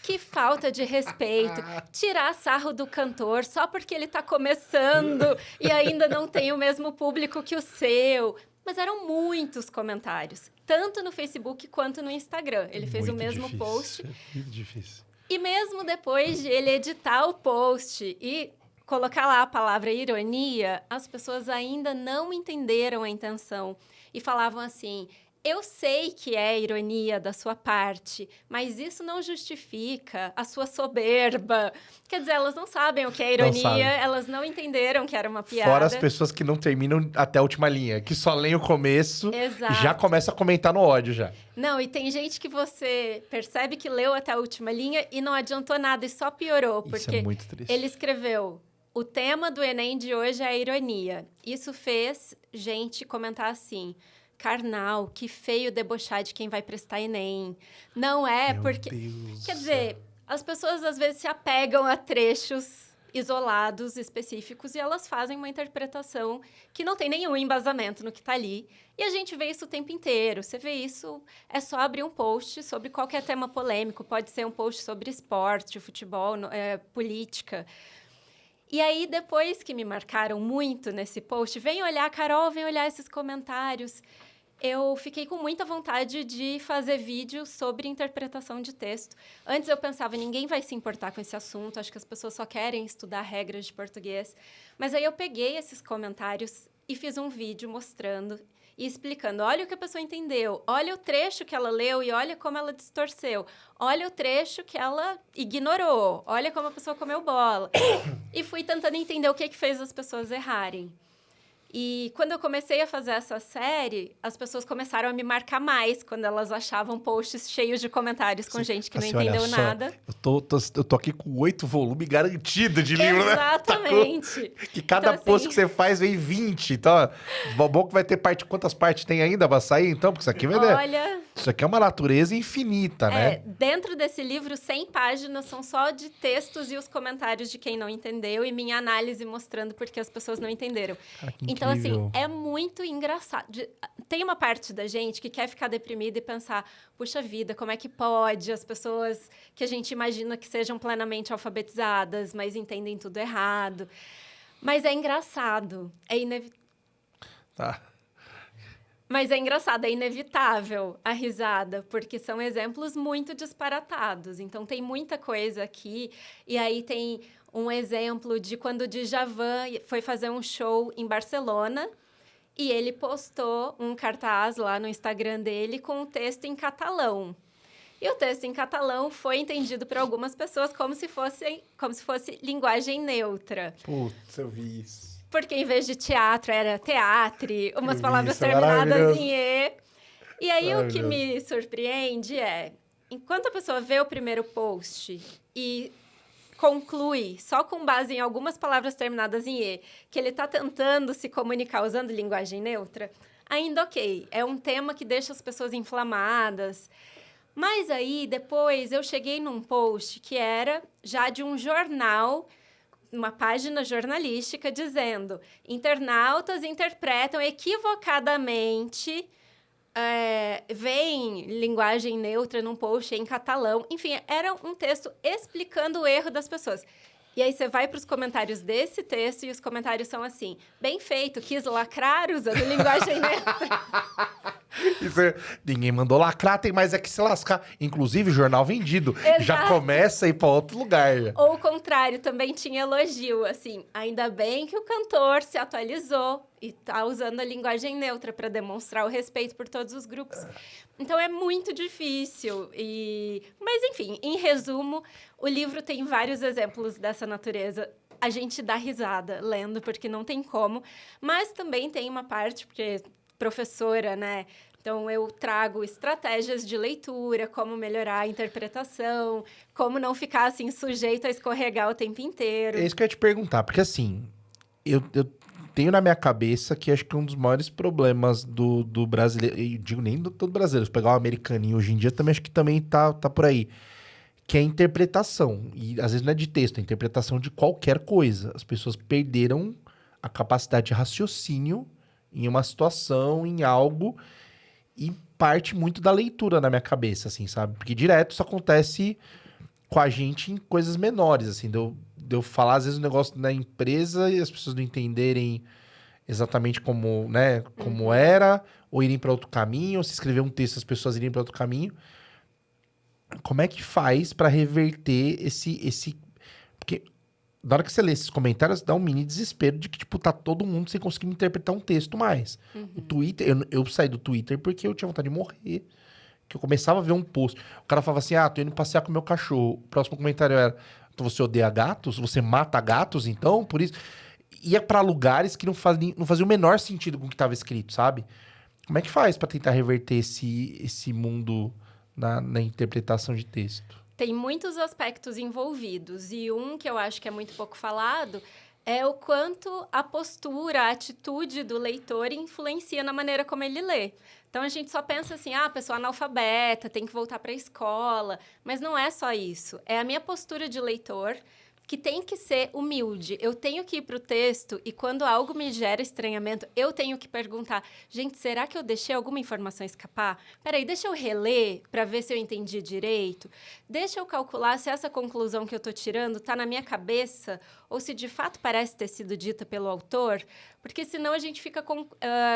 Que falta de respeito. Tirar sarro do cantor só porque ele tá começando e ainda não tem o mesmo público que o seu. Mas eram muitos comentários, tanto no Facebook quanto no Instagram. Ele fez o mesmo post. Muito difícil. E mesmo depois de ele editar o post e colocar lá a palavra ironia, as pessoas ainda não entenderam a intenção e falavam assim: eu sei que é ironia da sua parte, mas isso não justifica a sua soberba. Quer dizer, elas não sabem o que é ironia, elas não entenderam que era uma piada. Fora as pessoas que não terminam até a última linha, que só leem o começo Exato. e já começa a comentar no ódio já. Não, e tem gente que você percebe que leu até a última linha e não adiantou nada e só piorou. Isso Porque é muito triste. ele escreveu: o tema do Enem de hoje é a ironia. Isso fez gente comentar assim: carnal, que feio debochar de quem vai prestar Enem. Não é Meu porque... Deus Quer do dizer, céu. as pessoas às vezes se apegam a trechos isolados, específicos, e elas fazem uma interpretação que não tem nenhum embasamento no que está ali. E a gente vê isso o tempo inteiro. Você vê isso, é só abrir um post sobre qualquer tema polêmico. Pode ser um post sobre esporte, futebol, política. E aí, depois que me marcaram muito nesse post, vem olhar, Carol, vem olhar esses comentários. Eu fiquei com muita vontade de fazer vídeo sobre interpretação de texto. Antes eu pensava, ninguém vai se importar com esse assunto, acho que as pessoas só querem estudar regras de português. Mas aí eu peguei esses comentários e fiz um vídeo mostrando e explicando: olha o que a pessoa entendeu, olha o trecho que ela leu e olha como ela distorceu, olha o trecho que ela ignorou, olha como a pessoa comeu bola. E fui tentando entender o que fez as pessoas errarem. E quando eu comecei a fazer essa série, as pessoas começaram a me marcar mais quando elas achavam posts cheios de comentários com gente que não Assim, olha entendeu só, nada. Eu tô aqui com 8 volumes garantidos de livro, né? Exatamente. Que cada Então, post assim, que você faz vem 20. Então, bom que vai ter parte... Quantas partes tem ainda pra sair, então? Porque isso aqui vai... olha, Isso aqui é uma natureza infinita, né? dentro desse livro, 100 páginas são só de textos e os comentários de quem não entendeu e minha análise mostrando porque as pessoas não entenderam. Cara, que Então, assim, incrível. é muito engraçado. Tem uma parte da gente que quer ficar deprimida e pensar: puxa vida, como é que pode as pessoas que a gente imagina que sejam plenamente alfabetizadas, mas entendem tudo errado. Mas é engraçado, Tá. Mas é engraçado, é inevitável a risada, porque são exemplos muito disparatados. Então, tem muita coisa aqui. E aí tem um exemplo de quando o Djavan foi fazer um show em Barcelona e ele postou um cartaz lá no Instagram dele com um texto em catalão. E o texto em catalão foi entendido por algumas pessoas como se fosse linguagem neutra. Putz, eu vi isso. Porque em vez de teatro, era teatre, umas vi palavras isso, é terminadas maravilhoso. em E. E aí, o que Maravilhoso. me surpreende é, enquanto a pessoa vê o primeiro post e conclui, só com base em algumas palavras terminadas em E, que ele está tentando se comunicar usando linguagem neutra, ainda ok. É um tema que deixa as pessoas inflamadas. Mas aí, depois, eu cheguei num post que era já de um jornal, uma página jornalística, dizendo: internautas interpretam equivocadamente, veem linguagem neutra num post em catalão. Enfim, era um texto explicando o erro das pessoas. E aí você vai para os comentários desse texto e os comentários são assim: bem feito, quis lacrar usando linguagem neutra. Ninguém mandou lacrar, tem mais é que se lascar. Inclusive, jornal vendido. Já Exato. começa a ir pra outro lugar. Ou o contrário, também tinha elogio, assim: ainda bem que o cantor se atualizou e tá usando a linguagem neutra para demonstrar o respeito por todos os grupos. Então, é muito difícil. Mas, enfim, em resumo, o livro tem vários exemplos dessa natureza. A gente dá risada lendo, porque não tem como. Mas também tem uma parte, porque professora, né? Então, eu trago estratégias de leitura, como melhorar a interpretação, como não ficar, assim, sujeito a escorregar o tempo inteiro. É isso que eu ia te perguntar, porque assim, eu tenho na minha cabeça que acho que um dos maiores problemas do brasileiro, e digo nem do todo brasileiro, se pegar o americaninho hoje em dia, também acho que também tá por aí, que é a interpretação. E às vezes não é de texto, é a interpretação de qualquer coisa. As pessoas perderam a capacidade de raciocínio em uma situação, em algo, e parte muito da leitura na minha cabeça, assim, sabe? Porque direto isso acontece com a gente em coisas menores, assim, de eu falar, às vezes, um negócio na empresa e as pessoas não entenderem exatamente como, né, como era, ou irem para outro caminho, ou se escrever um texto, as pessoas irem para outro caminho. Como é que faz para reverter esse... Porque na hora que você lê esses comentários, dá um mini desespero de que, tipo, tá todo mundo sem conseguir interpretar um texto mais. O Twitter, eu saí do Twitter porque eu tinha vontade de morrer. Que eu começava a ver um post. O cara falava assim, tô indo passear com o meu cachorro. O próximo comentário era, então você odeia gatos? Você mata gatos, então? Por isso... Ia pra lugares que não fazia o menor sentido com o que tava escrito, sabe? Como é que faz pra tentar reverter esse mundo na interpretação de texto? Tem muitos aspectos envolvidos, e um que eu acho que é muito pouco falado é o quanto a postura, a atitude do leitor influencia na maneira como ele lê. Então, a gente só pensa assim, a pessoa analfabeta, tem que voltar para a escola, mas não é só isso. É a minha postura de leitor que tem que ser humilde. Eu tenho que ir para o texto e quando algo me gera estranhamento, eu tenho que perguntar, gente, será que eu deixei alguma informação escapar? Peraí, deixa eu reler para ver se eu entendi direito. Deixa eu calcular se essa conclusão que eu estou tirando está na minha cabeça ou se de fato parece ter sido dita pelo autor, porque senão a gente fica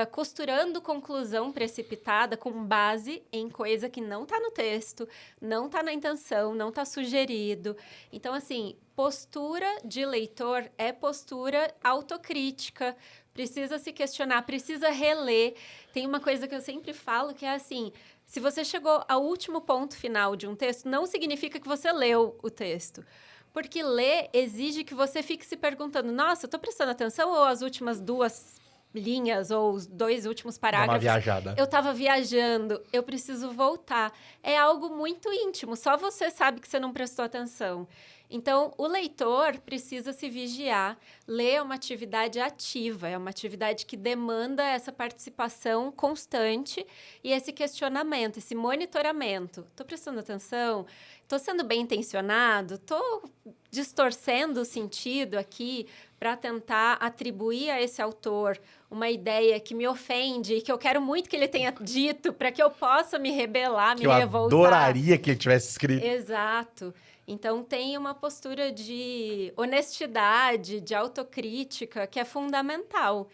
costurando conclusão precipitada com base em coisa que não está no texto, não está na intenção, não está sugerido. Então, assim, postura de leitor é postura autocrítica, precisa se questionar, precisa reler. Tem uma coisa que eu sempre falo que é assim, se você chegou ao último ponto final de um texto, não significa que você leu o texto. Porque ler exige que você fique se perguntando, nossa, eu estou prestando atenção ou as últimas 2 linhas ou os 2 últimos parágrafos? Uma viajada. Eu estava viajando, eu preciso voltar. É algo muito íntimo, só você sabe que você não prestou atenção. Então, o leitor precisa se vigiar. Ler é uma atividade ativa, é uma atividade que demanda essa participação constante e esse questionamento, esse monitoramento. Estou prestando atenção? Estou sendo bem intencionado? Estou distorcendo o sentido aqui para tentar atribuir a esse autor uma ideia que me ofende e que eu quero muito que ele tenha dito para que eu possa me rebelar, me revoltar. Eu adoraria que ele tivesse escrito. Exato. Então, tem uma postura de honestidade, de autocrítica, que é fundamental.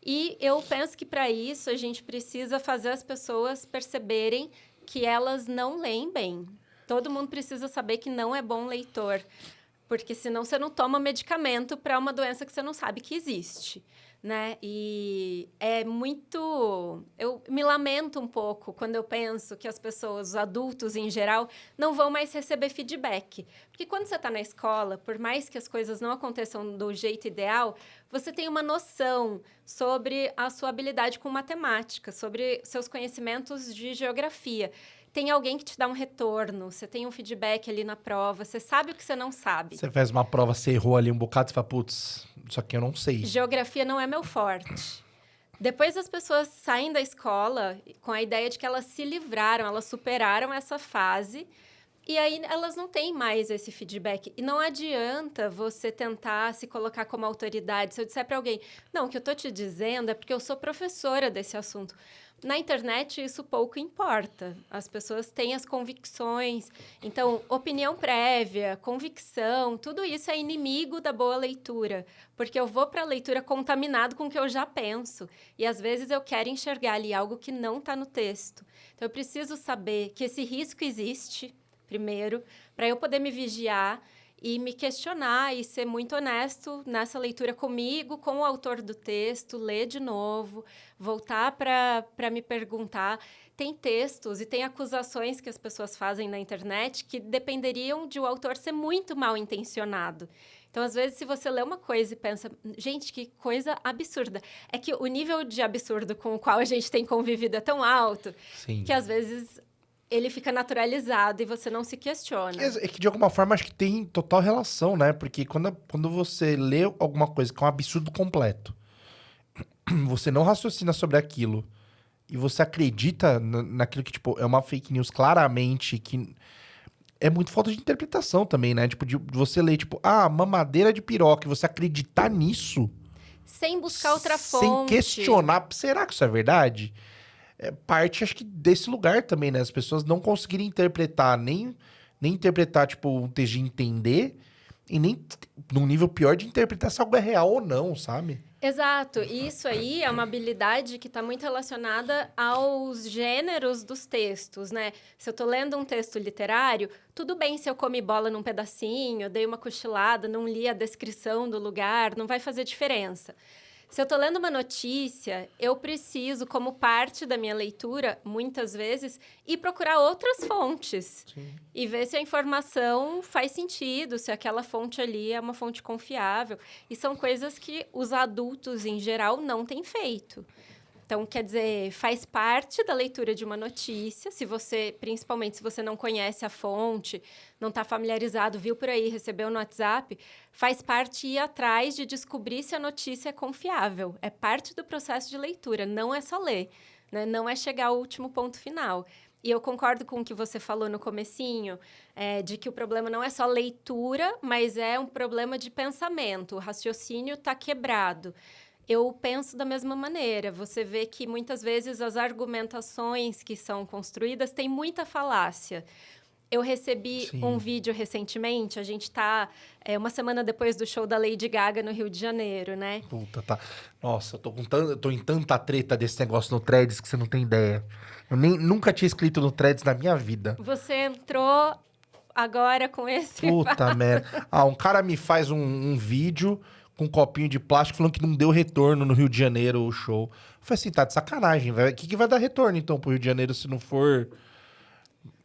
E eu penso que, para isso, a gente precisa fazer as pessoas perceberem que elas não leem bem. Todo mundo precisa saber que não é bom leitor, porque senão você não toma medicamento para uma doença que você não sabe que existe, né? E é muito... Eu me lamento um pouco quando eu penso que as pessoas, os adultos em geral, não vão mais receber feedback. Porque quando você está na escola, por mais que as coisas não aconteçam do jeito ideal, você tem uma noção sobre a sua habilidade com matemática, sobre seus conhecimentos de geografia. Tem alguém que te dá um retorno, você tem um feedback ali na prova, você sabe o que você não sabe. Você faz uma prova, você errou ali um bocado, você fala, putz, isso aqui eu não sei. Geografia não é meu forte. Depois as pessoas saem da escola com a ideia de que elas se livraram, elas superaram essa fase e aí elas não têm mais esse feedback. E não adianta você tentar se colocar como autoridade. Se eu disser para alguém, não, o que eu estou te dizendo é porque eu sou professora desse assunto. Na internet, isso pouco importa. As pessoas têm as convicções. Então, opinião prévia, convicção, tudo isso é inimigo da boa leitura. Porque eu vou para a leitura contaminado com o que eu já penso. E, às vezes, eu quero enxergar ali algo que não está no texto. Então, eu preciso saber que esse risco existe, primeiro, para eu poder me vigiar e me questionar e ser muito honesto nessa leitura comigo, com o autor do texto, ler de novo, voltar para me perguntar. Tem textos e tem acusações que as pessoas fazem na internet que dependeriam de o autor ser muito mal intencionado. Então, às vezes, se você lê uma coisa e pensa, gente, que coisa absurda. É que o nível de absurdo com o qual a gente tem convivido é tão alto, Sim. que às vezes ele fica naturalizado e você não se questiona. É que, de alguma forma, acho que tem total relação, né? Porque quando você lê alguma coisa que é um absurdo completo, você não raciocina sobre aquilo e você acredita naquilo que, tipo, é uma fake news claramente, que é muito falta de interpretação também, né? Tipo, de você ler, tipo, mamadeira de piroca, e você acreditar nisso... Sem buscar outra fonte. Sem questionar, será que isso é verdade? É parte, acho que, desse lugar também, né? As pessoas não conseguirem interpretar nem nem interpretar, tipo, um texto de entender, e nem num nível pior de interpretar se algo é real ou não, sabe? Exato. E isso aí é uma habilidade que está muito relacionada aos gêneros dos textos, né? Se eu estou lendo um texto literário, tudo bem se eu comi bola num pedacinho, dei uma cochilada, não li a descrição do lugar, não vai fazer diferença. Se eu estou lendo uma notícia, eu preciso, como parte da minha leitura, muitas vezes, ir procurar outras fontes. Sim. E ver se a informação faz sentido, se aquela fonte ali é uma fonte confiável. E são coisas que os adultos, em geral, não têm feito. Então, quer dizer, faz parte da leitura de uma notícia, principalmente se você não conhece a fonte, não está familiarizado, viu por aí, recebeu no WhatsApp, faz parte ir atrás de descobrir se a notícia é confiável. É parte do processo de leitura, não é só ler, né? Não é chegar ao último ponto final. E eu concordo com o que você falou no comecinho, de que o problema não é só leitura, mas é um problema de pensamento. O raciocínio está quebrado. Eu penso da mesma maneira. Você vê que, muitas vezes, as argumentações que são construídas têm muita falácia. Eu recebi um vídeo recentemente, a gente está uma semana depois do show da Lady Gaga no Rio de Janeiro, né? Puta, tá. Nossa, eu tô em tanta treta desse negócio no Threads que você não tem ideia. Eu nunca tinha escrito no Threads na minha vida. Você entrou agora com esse... Puta merda. Um cara me faz um vídeo com um copinho de plástico falando que não deu retorno no Rio de Janeiro o show. Eu falei assim, tá de sacanagem, velho. O que vai dar retorno, então, pro Rio de Janeiro se não for...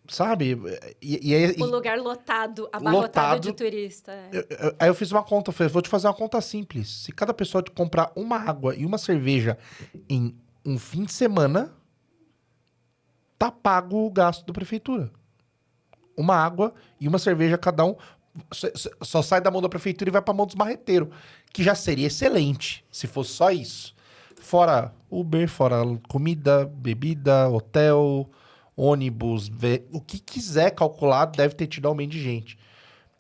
Sabe? O lugar lotado, abarrotado de turista. Aí eu fiz uma conta, eu falei, vou te fazer uma conta simples. Se cada pessoa te comprar uma água e uma cerveja em um fim de semana, tá pago o gasto da prefeitura. Uma água e uma cerveja cada um, só sai da mão da prefeitura e vai pra mão dos marreteiros. Que já seria excelente, se fosse só isso. Fora Uber, fora comida, bebida, hotel... ônibus, o que quiser calcular, deve ter tido aumento de gente.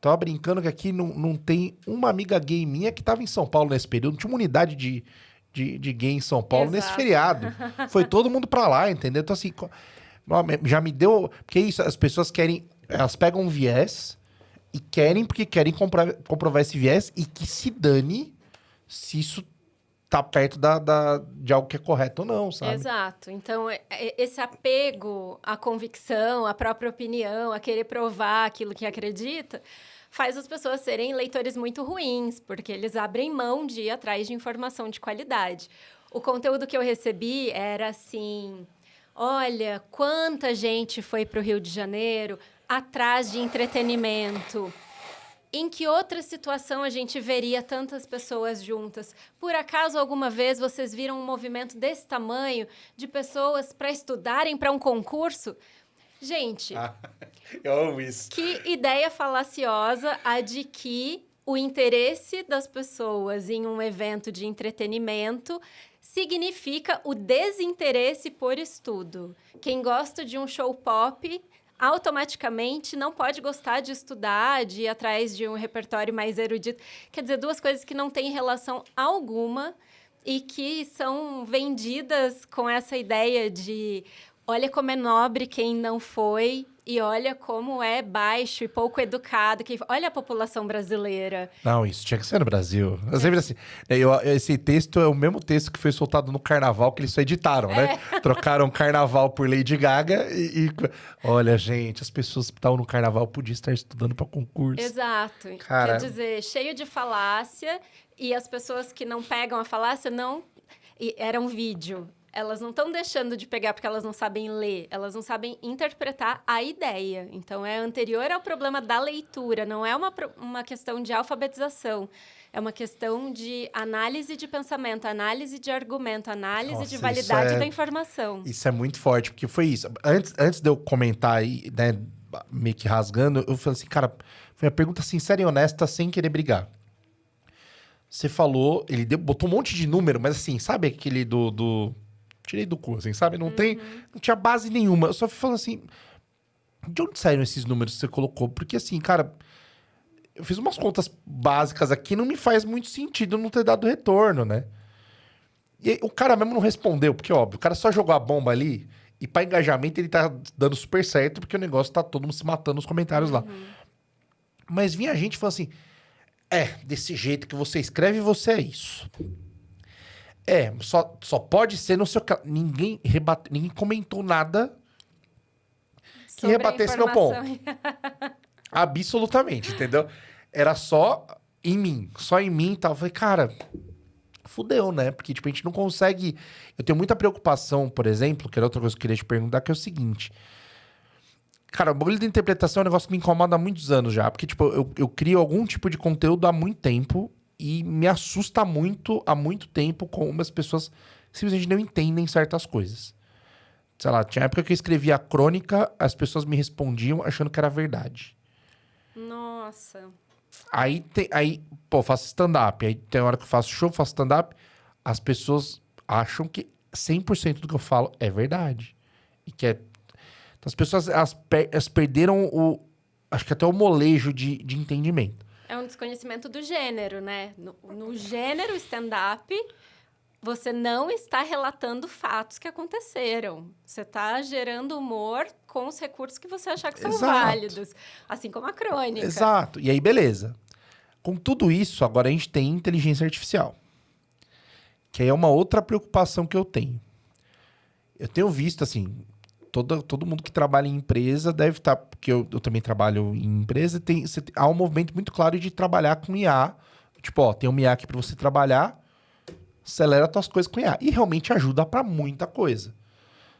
Tava brincando que aqui não tem uma amiga gay minha que tava em São Paulo nesse período. Não tinha uma unidade de gay em São Paulo nesse feriado. Foi todo mundo pra lá, entendeu? Então, assim, já me deu... Porque é isso, as pessoas querem... Elas pegam um viés e querem, porque querem comprovar esse viés e que se dane se isso tá perto de algo que é correto ou não, sabe? Exato. Então, esse apego à convicção, à própria opinião, a querer provar aquilo que acredita, faz as pessoas serem leitores muito ruins, porque eles abrem mão de ir atrás de informação de qualidade. O conteúdo que eu recebi era assim... Olha, quanta gente foi para o Rio de Janeiro atrás de entretenimento... Em que outra situação a gente veria tantas pessoas juntas? Por acaso, alguma vez, vocês viram um movimento desse tamanho de pessoas para estudarem para um concurso? Gente, eu amo isso. Que ideia falaciosa a de que o interesse das pessoas em um evento de entretenimento significa o desinteresse por estudo. Quem gosta de um show pop... automaticamente não pode gostar de estudar, de ir atrás de um repertório mais erudito. Quer dizer, duas coisas que não têm relação alguma e que são vendidas com essa ideia de olha como é nobre quem não foi e olha como é baixo e pouco educado. Olha a população brasileira. Não, isso tinha que ser no Brasil. Eu sempre assim, esse texto é o mesmo texto que foi soltado no Carnaval, que eles só editaram, né? Trocaram Carnaval por Lady Gaga olha, gente, as pessoas que estavam no Carnaval podiam estar estudando para concurso. Exato. Cara... Quer dizer, cheio de falácia e as pessoas que não pegam a falácia não... Era um vídeo. Elas não estão deixando de pegar porque elas não sabem ler, elas não sabem interpretar a ideia. Então, é anterior ao problema da leitura, não é uma questão de alfabetização. É uma questão de análise de pensamento, análise de argumento, análise de validade da informação. Isso é muito forte, porque foi isso. Antes de eu comentar aí, né, meio que rasgando, eu falei assim, cara, foi uma pergunta sincera e honesta, sem querer brigar. Você falou, ele botou um monte de número, mas assim, sabe aquele tirei do cu, assim, sabe? Não tinha base nenhuma. Eu só fui falando assim, de onde saíram esses números que você colocou? Porque assim, cara, eu fiz umas contas básicas aqui, não me faz muito sentido não ter dado retorno, né? E aí, o cara mesmo não respondeu, porque óbvio, o cara só jogou a bomba ali E pra engajamento ele tá dando super certo, porque o negócio tá todo mundo se matando nos comentários lá. Mas vinha gente falando assim, desse jeito que você escreve, você é isso. Só pode ser no seu... Ninguém comentou nada que Sobre a rebatesse meu ponto. informação. Absolutamente, entendeu? Era só em mim e tal. Eu falei, cara, fudeu, né? Porque, tipo, a gente não consegue... Eu tenho muita preocupação, por exemplo, que era outra coisa que eu queria te perguntar, que é o seguinte. Cara, o bagulho da interpretação é um negócio que me incomoda há muitos anos já. Porque, tipo, eu crio algum tipo de conteúdo há muito tempo e me assusta muito, há muito tempo, como as pessoas simplesmente não entendem certas coisas. Sei lá, tinha época que eu escrevia a crônica, as pessoas me respondiam achando que era verdade. Nossa. Aí, eu faço stand-up. Aí tem hora que eu faço show, faço stand-up. As pessoas acham que 100% do que eu falo é verdade. E que é... Então, as pessoas elas perderam acho que até o molejo de entendimento. É um desconhecimento do gênero, né? No gênero stand-up, você não está relatando fatos que aconteceram. Você está gerando humor com os recursos que você achar que são válidos. Assim como a crônica. Exato. E aí, beleza. Com tudo isso, agora a gente tem inteligência artificial. Que aí é uma outra preocupação que eu tenho. Eu tenho visto, assim, todo mundo que trabalha em empresa deve estar... Porque eu também trabalho em empresa. Há um movimento muito claro de trabalhar com IA. Tipo, ó, tem um IA aqui para você trabalhar. Acelera as tuas coisas com IA. E realmente ajuda para muita coisa.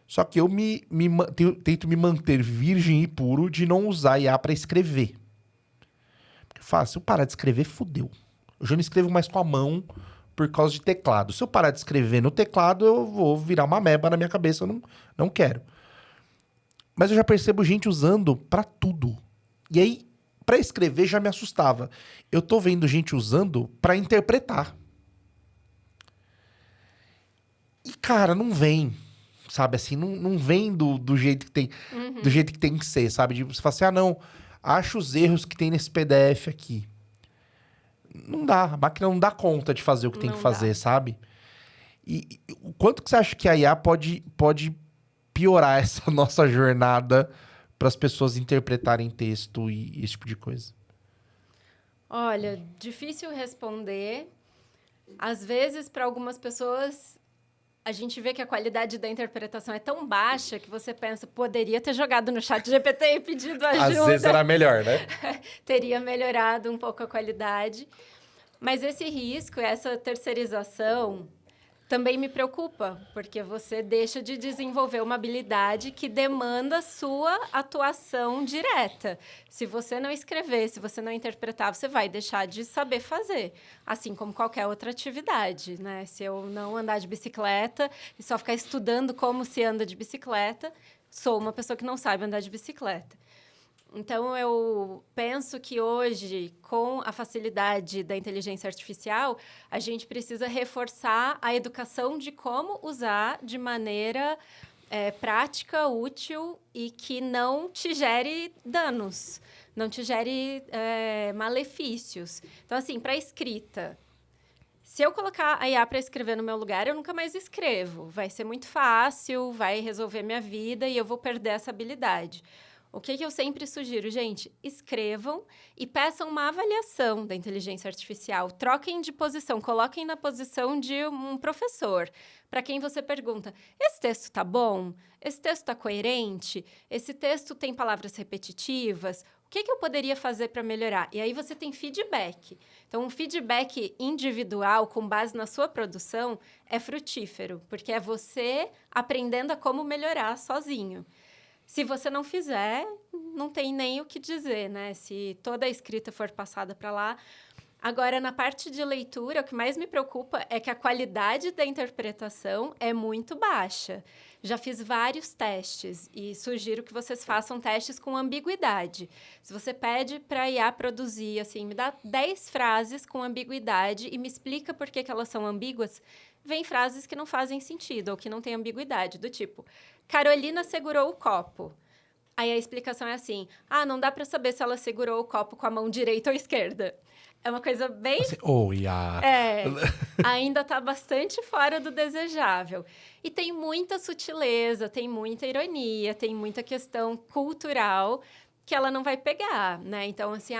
Só que eu tento me manter virgem e puro de não usar IA para escrever. Porque eu falo, se eu parar de escrever, fudeu. Eu já não escrevo mais com a mão por causa de teclado. Se eu parar de escrever no teclado, eu vou virar uma meba na minha cabeça. Eu não quero. Mas eu já percebo gente usando para tudo. E aí, para escrever já me assustava. Eu tô vendo gente usando para interpretar. E, cara, não vem, sabe, assim, não vem do jeito que tem, do jeito que tem que ser, sabe? De você fala assim, não, acha os erros que tem nesse PDF aqui. Não dá, a máquina não dá conta de fazer o que tem que fazer, sabe? E o quanto que você acha que a IA pode piorar essa nossa jornada para as pessoas interpretarem texto e esse tipo de coisa? Olha, difícil responder. Às vezes, para algumas pessoas... A gente vê que a qualidade da interpretação é tão baixa que você pensa, poderia ter jogado no chat GPT e pedido ajuda. Às vezes era melhor, né? Teria melhorado um pouco a qualidade. Mas esse risco, essa terceirização, também me preocupa, porque você deixa de desenvolver uma habilidade que demanda sua atuação direta. Se você não escrever, se você não interpretar, você vai deixar de saber fazer, assim como qualquer outra atividade, né? Se eu não andar de bicicleta e só ficar estudando como se anda de bicicleta, sou uma pessoa que não sabe andar de bicicleta. Então, eu penso que hoje, com a facilidade da inteligência artificial, a gente precisa reforçar a educação de como usar de maneira prática, útil e que não te gere danos, não te gere malefícios. Então, assim, para escrita, se eu colocar a IA para escrever no meu lugar, eu nunca mais escrevo. Vai ser muito fácil, vai resolver minha vida e eu vou perder essa habilidade. O que eu sempre sugiro, gente? Escrevam e peçam uma avaliação da inteligência artificial. Troquem de posição, coloquem na posição de um professor. Para quem você pergunta, esse texto está bom? Esse texto está coerente? Esse texto tem palavras repetitivas? O que eu poderia fazer para melhorar? E aí você tem feedback. Então, um feedback individual, com base na sua produção, é frutífero, porque é você aprendendo a como melhorar sozinho. Se você não fizer, não tem nem o que dizer, né? Se toda a escrita for passada para lá. Agora, na parte de leitura, o que mais me preocupa é que a qualidade da interpretação é muito baixa. Já fiz vários testes e sugiro que vocês façam testes com ambiguidade. Se você pede para a IA produzir, assim, me dá 10 frases com ambiguidade e me explica por que elas são ambíguas, vem frases que não fazem sentido ou que não têm ambiguidade, do tipo... Carolina segurou o copo. Aí a explicação é assim, não dá para saber se ela segurou o copo com a mão direita ou esquerda. É uma coisa bem... Assim, oh, yeah. Ainda está bastante fora do desejável. E tem muita sutileza, tem muita ironia, tem muita questão cultural que ela não vai pegar, né? Então, assim,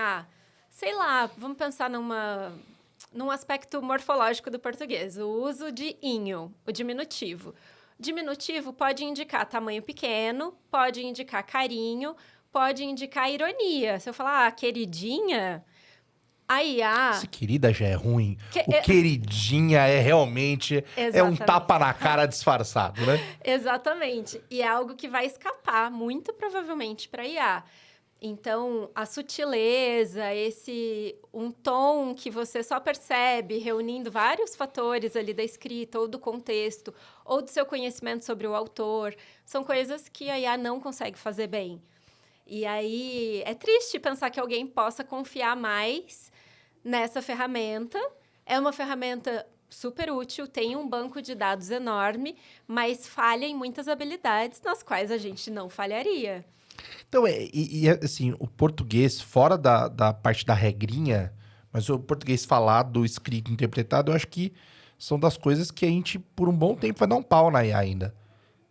sei lá, vamos pensar num aspecto morfológico do português. O uso de inho, o diminutivo. Diminutivo pode indicar tamanho pequeno, pode indicar carinho, pode indicar ironia. Se eu falar, queridinha... Aí, Se querida já é ruim, queridinha é realmente é um tapa na cara disfarçado, né? Exatamente. E é algo que vai escapar, muito provavelmente, para IA. Então, a sutileza, um tom que você só percebe reunindo vários fatores ali da escrita, ou do contexto, ou do seu conhecimento sobre o autor, são coisas que a IA não consegue fazer bem. E aí, é triste pensar que alguém possa confiar mais nessa ferramenta. É uma ferramenta super útil, tem um banco de dados enorme, mas falha em muitas habilidades nas quais a gente não falharia. Então, assim, o português, fora da parte da regrinha, mas o português falado, escrito, interpretado, eu acho que são das coisas que a gente, por um bom tempo, vai dar um pau na IA ainda.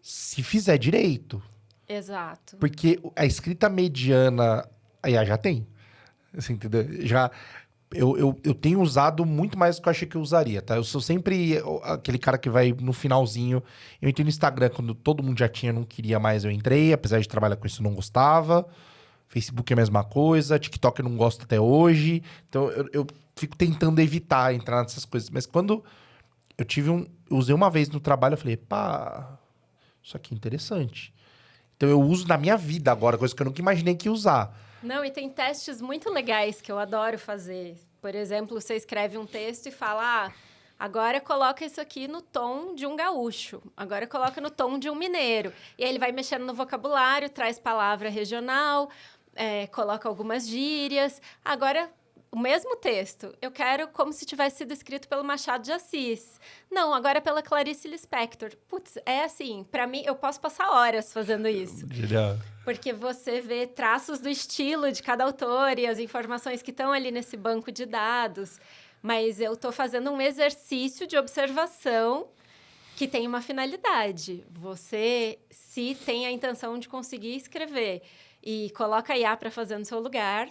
Se fizer direito. Exato. Porque a escrita mediana, a IA já tem. Assim, entendeu? Eu tenho usado muito mais do que eu achei que eu usaria, tá? Eu sou sempre aquele cara que vai no finalzinho. Eu entrei no Instagram quando todo mundo já tinha, não queria mais, eu entrei. Apesar de trabalhar com isso, eu não gostava. Facebook é a mesma coisa. TikTok eu não gosto até hoje. Então, eu fico tentando evitar entrar nessas coisas. Mas quando eu usei uma vez no trabalho, eu falei, pá, isso aqui é interessante. Então, eu uso na minha vida agora, coisa que eu nunca imaginei que ia usar. Não, e tem testes muito legais que eu adoro fazer. Por exemplo, você escreve um texto e fala, agora coloca isso aqui no tom de um gaúcho. Agora coloca no tom de um mineiro. E aí ele vai mexendo no vocabulário, traz palavra regional, coloca algumas gírias. Agora, o mesmo texto, eu quero como se tivesse sido escrito pelo Machado de Assis. Não, agora é pela Clarice Lispector. Putz, é assim, pra mim, eu posso passar horas fazendo isso. Genial. Porque você vê traços do estilo de cada autor e as informações que estão ali nesse banco de dados. Mas eu estou fazendo um exercício de observação que tem uma finalidade. Você, se tem a intenção de conseguir escrever e coloca a IA para fazer no seu lugar,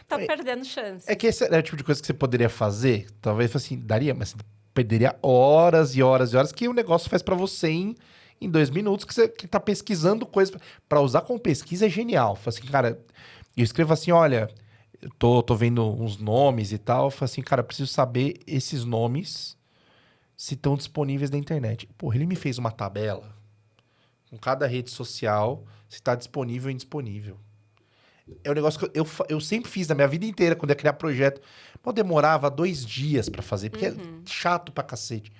tá perdendo chance. É que esse é o tipo de coisa que você poderia fazer, talvez assim, daria, mas você perderia horas e horas e horas que o negócio faz para você em 2 minutos, que você tá pesquisando coisas. Para usar como pesquisa é genial. Fala assim, cara, eu escrevo assim, olha, eu tô vendo uns nomes e tal, falo assim, cara, preciso saber esses nomes se estão disponíveis na internet. Porra, ele me fez uma tabela com cada rede social, se tá disponível ou indisponível. É um negócio que eu sempre fiz na minha vida inteira, quando ia criar projeto. Pô, demorava 2 dias pra fazer, porque é chato pra cacete.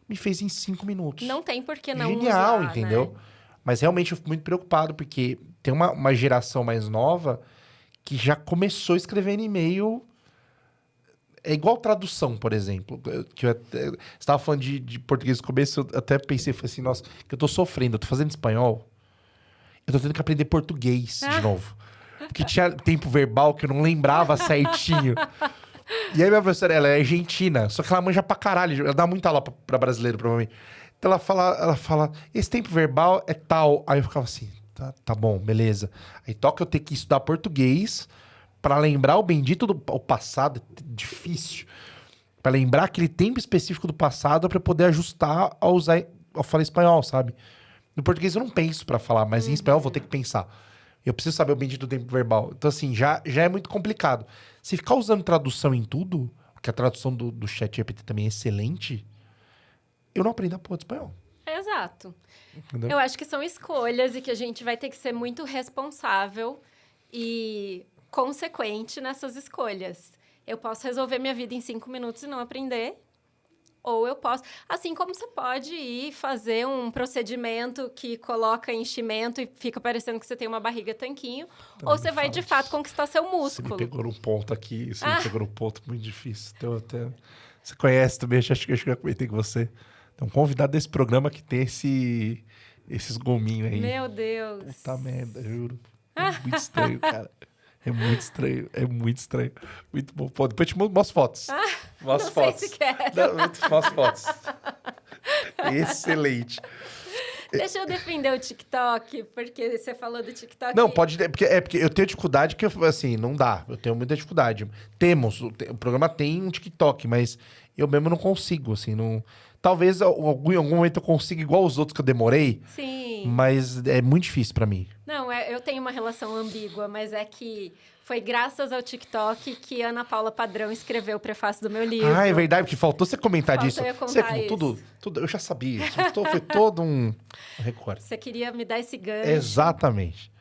Me fez em 5 minutos. Não tem por que não Genial, usar, entendeu? né? Mas realmente eu fico muito preocupado, porque tem uma geração mais nova que já começou escrevendo e-mail. É igual tradução, por exemplo. Você estava falando de português no começo, eu até pensei, falei assim, nossa, que eu tô sofrendo, eu tô fazendo espanhol, eu tô tendo que aprender português de novo. Porque tinha tempo verbal que eu não lembrava certinho. E aí minha professora, ela é argentina, só que ela manja pra caralho, ela dá muita aula pra brasileiro, provavelmente. Então ela fala, esse tempo verbal é tal. Aí eu ficava assim, tá bom, beleza. Aí toca eu ter que estudar português pra lembrar o bendito do passado, é difícil. Pra lembrar aquele tempo específico do passado pra eu poder ajustar ao falar espanhol, sabe? No português eu não penso pra falar, mas em espanhol eu vou ter que pensar. Eu preciso saber o bendito do tempo verbal. Então, assim, já é muito complicado. Se ficar usando tradução em tudo, que a tradução do ChatGPT também é excelente, eu não aprendo a porra de espanhol. Exato. Entendeu? Eu acho que são escolhas e que a gente vai ter que ser muito responsável e consequente nessas escolhas. Eu posso resolver minha vida em 5 minutos e não aprender. Ou eu posso... Assim como você pode ir fazer um procedimento que coloca enchimento e fica parecendo que você tem uma barriga tanquinho. Ou você vai, de fato, conquistar seu músculo. Você me pegou num ponto aqui. Você me pegou num ponto muito difícil. Então, você conhece também, acho que eu já comentei com você. Tem um convidado desse programa que tem esses gominhos aí. Meu Deus. Puta merda, juro. É muito estranho, cara. É muito estranho, é muito estranho. Muito bom. Pô, depois eu te mostro umas fotos. Umas não fotos. sei se quer. Umas fotos. Excelente. Deixa eu defender o TikTok, porque você falou do TikTok. Não, pode ter, porque eu tenho dificuldade que, assim, não dá. Eu tenho muita dificuldade. O programa tem um TikTok, mas eu mesmo não consigo, assim, não... Talvez em algum momento eu consiga igual os outros que eu demorei, Sim. mas é muito difícil pra mim. Não, eu tenho uma relação ambígua, mas é que foi graças ao TikTok que Ana Paula Padrão escreveu o prefácio do meu livro. Ah, é verdade, porque faltou você comentar Faltou disso. eu contar Você, como isso. tudo, eu já sabia. Isso foi todo um recorde. Você queria me dar esse gancho. Exatamente.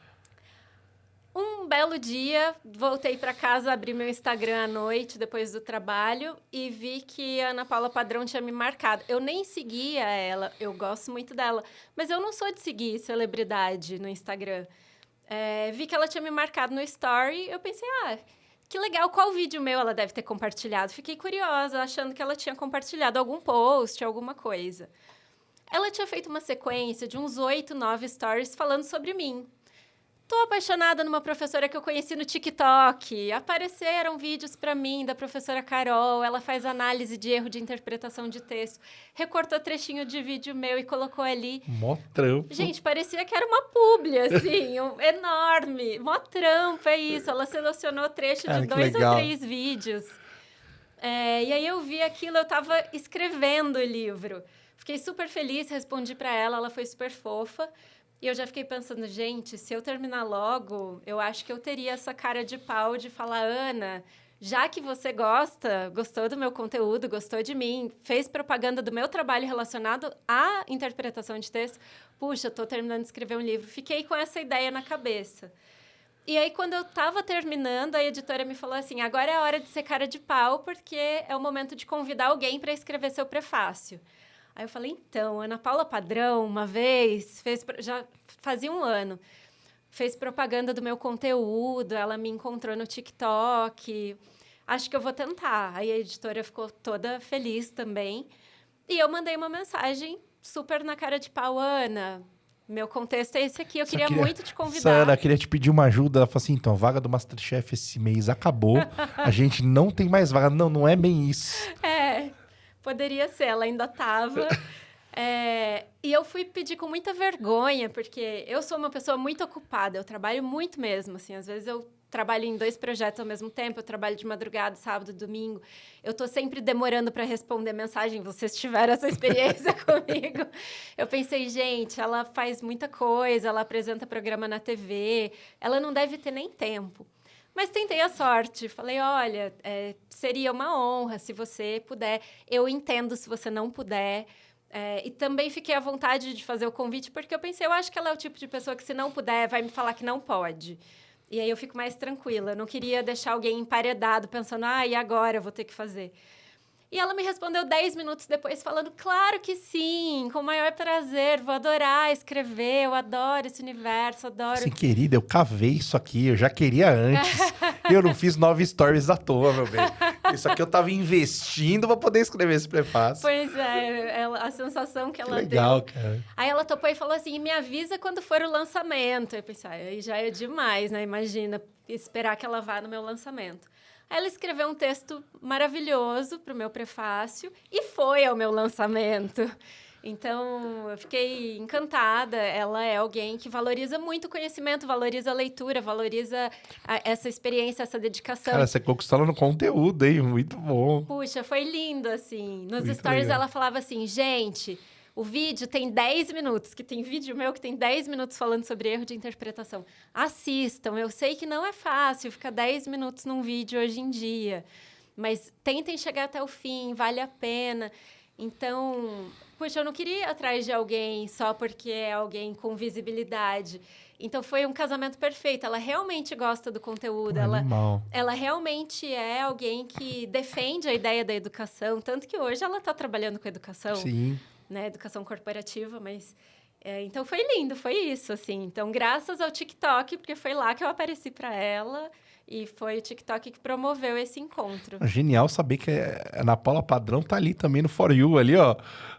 Um belo dia, voltei para casa, abri meu Instagram à noite, depois do trabalho, e vi que a Ana Paula Padrão tinha me marcado. Eu nem seguia ela, eu gosto muito dela, mas eu não sou de seguir celebridade no Instagram. Vi que ela tinha me marcado no story, eu pensei, que legal, qual vídeo meu ela deve ter compartilhado? Fiquei curiosa, achando que ela tinha compartilhado algum post, alguma coisa. Ela tinha feito uma sequência de uns 8, 9 stories falando sobre mim. Tô apaixonada numa professora que eu conheci no TikTok. Apareceram vídeos para mim da professora Carol. Ela faz análise de erro de interpretação de texto. Recortou trechinho de vídeo meu e colocou ali. Mó trampo. Gente, parecia que era uma publi, assim, enorme. Mó trampo, é isso. Ela selecionou trecho de 2 ou 3 vídeos. E aí eu vi aquilo, eu tava escrevendo o livro. Fiquei super feliz, respondi para ela, ela foi super fofa. E eu já fiquei pensando, gente, se eu terminar logo, eu acho que eu teria essa cara de pau de falar, Ana, já que você gostou do meu conteúdo, gostou de mim, fez propaganda do meu trabalho relacionado à interpretação de texto, puxa, estou terminando de escrever um livro. Fiquei com essa ideia na cabeça. E aí, quando eu estava terminando, a editora me falou assim, agora é a hora de ser cara de pau, porque é o momento de convidar alguém para escrever seu prefácio. Aí eu falei, então, Ana Paula Padrão, uma vez, já fazia um ano, fez propaganda do meu conteúdo, ela me encontrou no TikTok, acho que eu vou tentar. Aí a editora ficou toda feliz também. E eu mandei uma mensagem super na cara de pau, Ana, meu contexto é esse aqui, eu queria muito te convidar. Ana, queria te pedir uma ajuda. Ela falou assim, então, a vaga do Masterchef esse mês acabou, a gente não tem mais vaga. Não, não é bem isso. Poderia ser, ela ainda estava. E eu fui pedir com muita vergonha, porque eu sou uma pessoa muito ocupada, eu trabalho muito mesmo, assim, às vezes eu trabalho em 2 projetos ao mesmo tempo, eu trabalho de madrugada, sábado, domingo, eu tô sempre demorando para responder mensagem, vocês tiveram essa experiência comigo. Eu pensei, gente, ela faz muita coisa, ela apresenta programa na TV, ela não deve ter nem tempo. Mas tentei a sorte. Falei, olha, seria uma honra se você puder. Eu entendo se você não puder. E também fiquei à vontade de fazer o convite, porque eu pensei, eu acho que ela é o tipo de pessoa que, se não puder, vai me falar que não pode. E aí eu fico mais tranquila. Eu não queria deixar alguém emparedado, pensando, e agora eu vou ter que fazer. E ela me respondeu 10 minutos depois, falando, claro que sim, com o maior prazer, vou adorar escrever, eu adoro esse universo, adoro... Assim, querida, eu cavei isso aqui, eu já queria antes. Eu não fiz 9 stories à toa, meu bem. Isso aqui eu tava investindo pra poder escrever esse prefácio. Pois é, a sensação que ela deu. Legal, cara. Aí ela topou e falou assim, me avisa quando for o lançamento. Eu pensei, aí já é demais, né? Imagina, esperar que ela vá no meu lançamento. Aí ela escreveu um texto maravilhoso para o meu prefácio e foi ao meu lançamento. Então, eu fiquei encantada. Ela é alguém que valoriza muito o conhecimento, valoriza a leitura, valoriza essa experiência, essa dedicação. Cara, você conquistou ela no conteúdo, hein? Muito bom. Puxa, foi lindo, assim. Nos Muito stories legal. ela falava assim, gente... O vídeo tem 10 minutos, que tem vídeo meu que tem 10 minutos falando sobre erro de interpretação. Assistam, eu sei que não é fácil ficar 10 minutos num vídeo hoje em dia, mas tentem chegar até o fim, vale a pena. Então, puxa, eu não queria ir atrás de alguém só porque é alguém com visibilidade. Então, foi um casamento perfeito. Ela realmente gosta do conteúdo, ela realmente é alguém que defende a ideia da educação, tanto que hoje ela está trabalhando com educação. Sim. Né, educação corporativa, mas... então, foi lindo, foi isso, assim. Então, graças ao TikTok, porque foi lá que eu apareci para ela e foi o TikTok que promoveu esse encontro. Genial saber que a Ana Paula Padrão tá ali também no For You, ali, ó.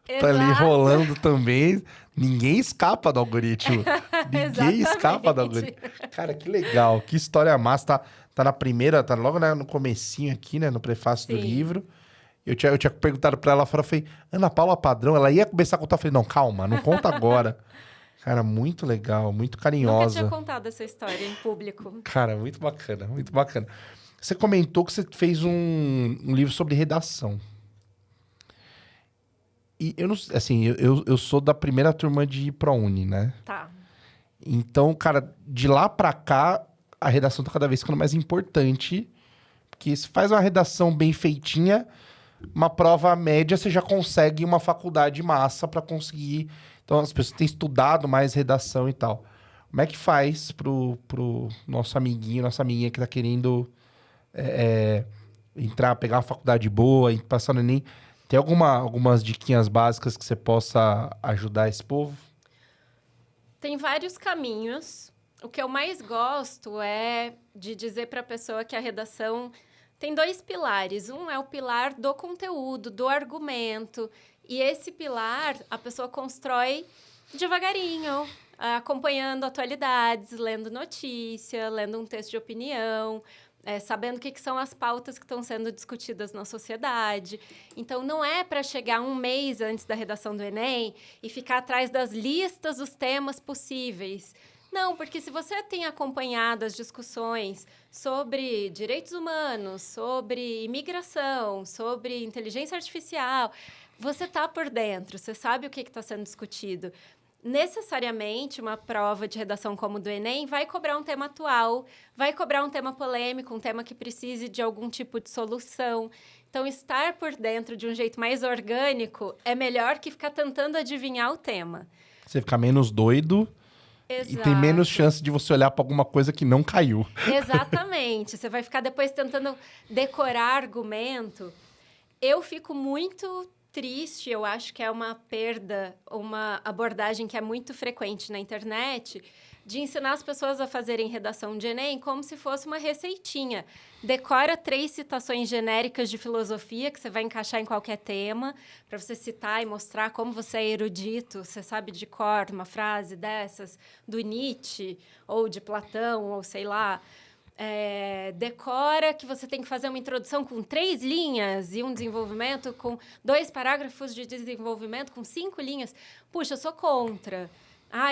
Exato. Tá ali rolando também. Ninguém escapa do algoritmo. Ninguém escapa da algoritmo. Cara, que legal, que história massa. Tá na primeira, tá logo no comecinho aqui, né? No prefácio do Sim. livro. Eu tinha perguntado pra ela, eu falei, Ana Paula Padrão, ela ia começar a contar. Eu falei, não, calma, não conta agora. Cara, muito legal, muito Nunca carinhosa. tinha contado essa história em público. Cara, muito bacana, muito bacana. Você comentou que você fez um livro sobre redação. E eu não, assim, eu sou da primeira turma de ProUni, né? Tá. Então, cara, de lá pra cá, a redação tá cada vez ficando mais importante. Porque se faz uma redação bem feitinha, uma prova média, você já consegue uma faculdade massa pra conseguir. Então, as pessoas têm estudado mais redação e tal. Como é que faz pro nosso amiguinho, nossa amiguinha que tá querendo entrar, pegar uma faculdade boa, passar no Enem? Tem algumas diquinhas básicas que você possa ajudar esse povo? Tem vários caminhos. O que eu mais gosto é de dizer para a pessoa que a redação tem 2 pilares. Um é o pilar do conteúdo, do argumento. E esse pilar a pessoa constrói devagarinho, acompanhando atualidades, lendo notícia, lendo um texto de opinião, sabendo o que são as pautas que estão sendo discutidas na sociedade. Então, não é para chegar um mês antes da redação do Enem e ficar atrás das listas dos temas possíveis. Não, porque se você tem acompanhado as discussões sobre direitos humanos, sobre imigração, sobre inteligência artificial, você está por dentro, você sabe o que está sendo discutido. Necessariamente, uma prova de redação como do Enem vai cobrar um tema atual, vai cobrar um tema polêmico, um tema que precise de algum tipo de solução. Então, estar por dentro de um jeito mais orgânico é melhor que ficar tentando adivinhar o tema. Você fica menos doido e tem menos chance de você olhar para alguma coisa que não caiu. Exatamente. Você vai ficar depois tentando decorar argumento. Eu fico muito triste, eu acho que é uma perda, uma abordagem que é muito frequente na internet, de ensinar as pessoas a fazerem redação de Enem como se fosse uma receitinha. Decora 3 citações genéricas de filosofia que você vai encaixar em qualquer tema, para você citar e mostrar como você é erudito, você sabe de cor uma frase dessas, do Nietzsche, ou de Platão, ou sei lá. Decora que você tem que fazer uma introdução com 3 linhas e um desenvolvimento com 2 parágrafos de desenvolvimento com 5 linhas. Puxa, eu sou contra.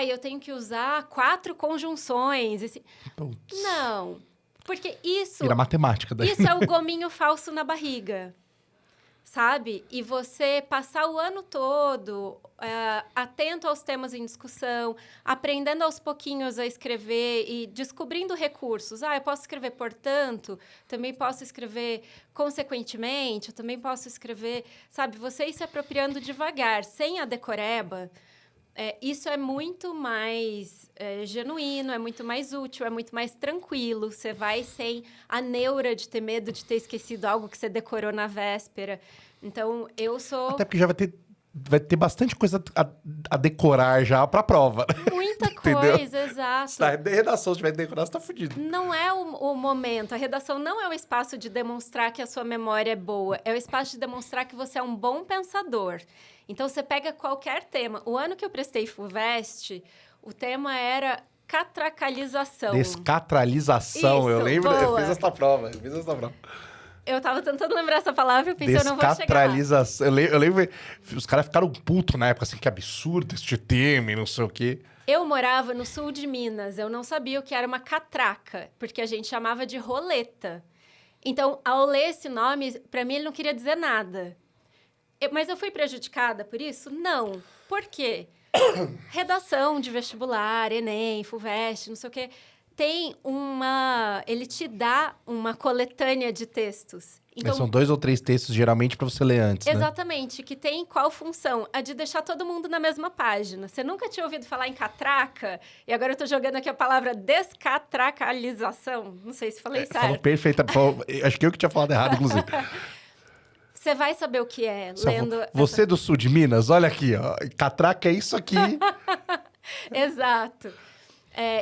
Eu tenho que usar 4 conjunções. Não, porque isso... Vira matemática daí. Isso é o gominho falso na barriga, sabe? E você passar o ano todo atento aos temas em discussão, aprendendo aos pouquinhos a escrever e descobrindo recursos. Eu posso escrever portanto, também posso escrever consequentemente, eu também posso escrever... Sabe, você ir se apropriando devagar, sem a decoreba. Isso é muito mais genuíno, é muito mais útil, é muito mais tranquilo. Você vai sem a neura de ter medo de ter esquecido algo que você decorou na véspera. Então, eu sou... Até porque já vai ter bastante coisa a decorar já pra prova. Muita coisa, exato. Se a redação tiver que decorar, você tá fudido. Não é o momento. A redação não é o espaço de demonstrar que a sua memória é boa. É o espaço de demonstrar que você é um bom pensador. Então, você pega qualquer tema. O ano que eu prestei FUVEST, o tema era catracalização. Descatralização. Isso, eu lembro, boa. eu fiz essa prova. Eu tava tentando lembrar essa palavra, eu pensei, eu não vou chegar lá. Descatralização. Eu lembro, os caras ficaram putos na época, assim, que absurdo esse tema e não sei o quê. Eu morava no sul de Minas, eu não sabia o que era uma catraca, porque a gente chamava de roleta. Então, ao ler esse nome, para mim ele não queria dizer nada. Mas eu fui prejudicada por isso? Não. Por quê? Redação de vestibular, Enem, FUVEST, não sei o quê, ele te dá uma coletânea de textos. Então, São 2 ou 3 textos, geralmente, para você ler antes, né? Exatamente, que tem qual função? A de deixar todo mundo na mesma página. Você nunca tinha ouvido falar em catraca? E agora eu tô jogando aqui a palavra descatracalização. Não sei se falei certo. Falou perfeita. Acho que eu que tinha falado errado, inclusive. Você vai saber o que é, lendo... Você do sul de Minas, olha aqui, ó. Catraca é isso aqui. Exato.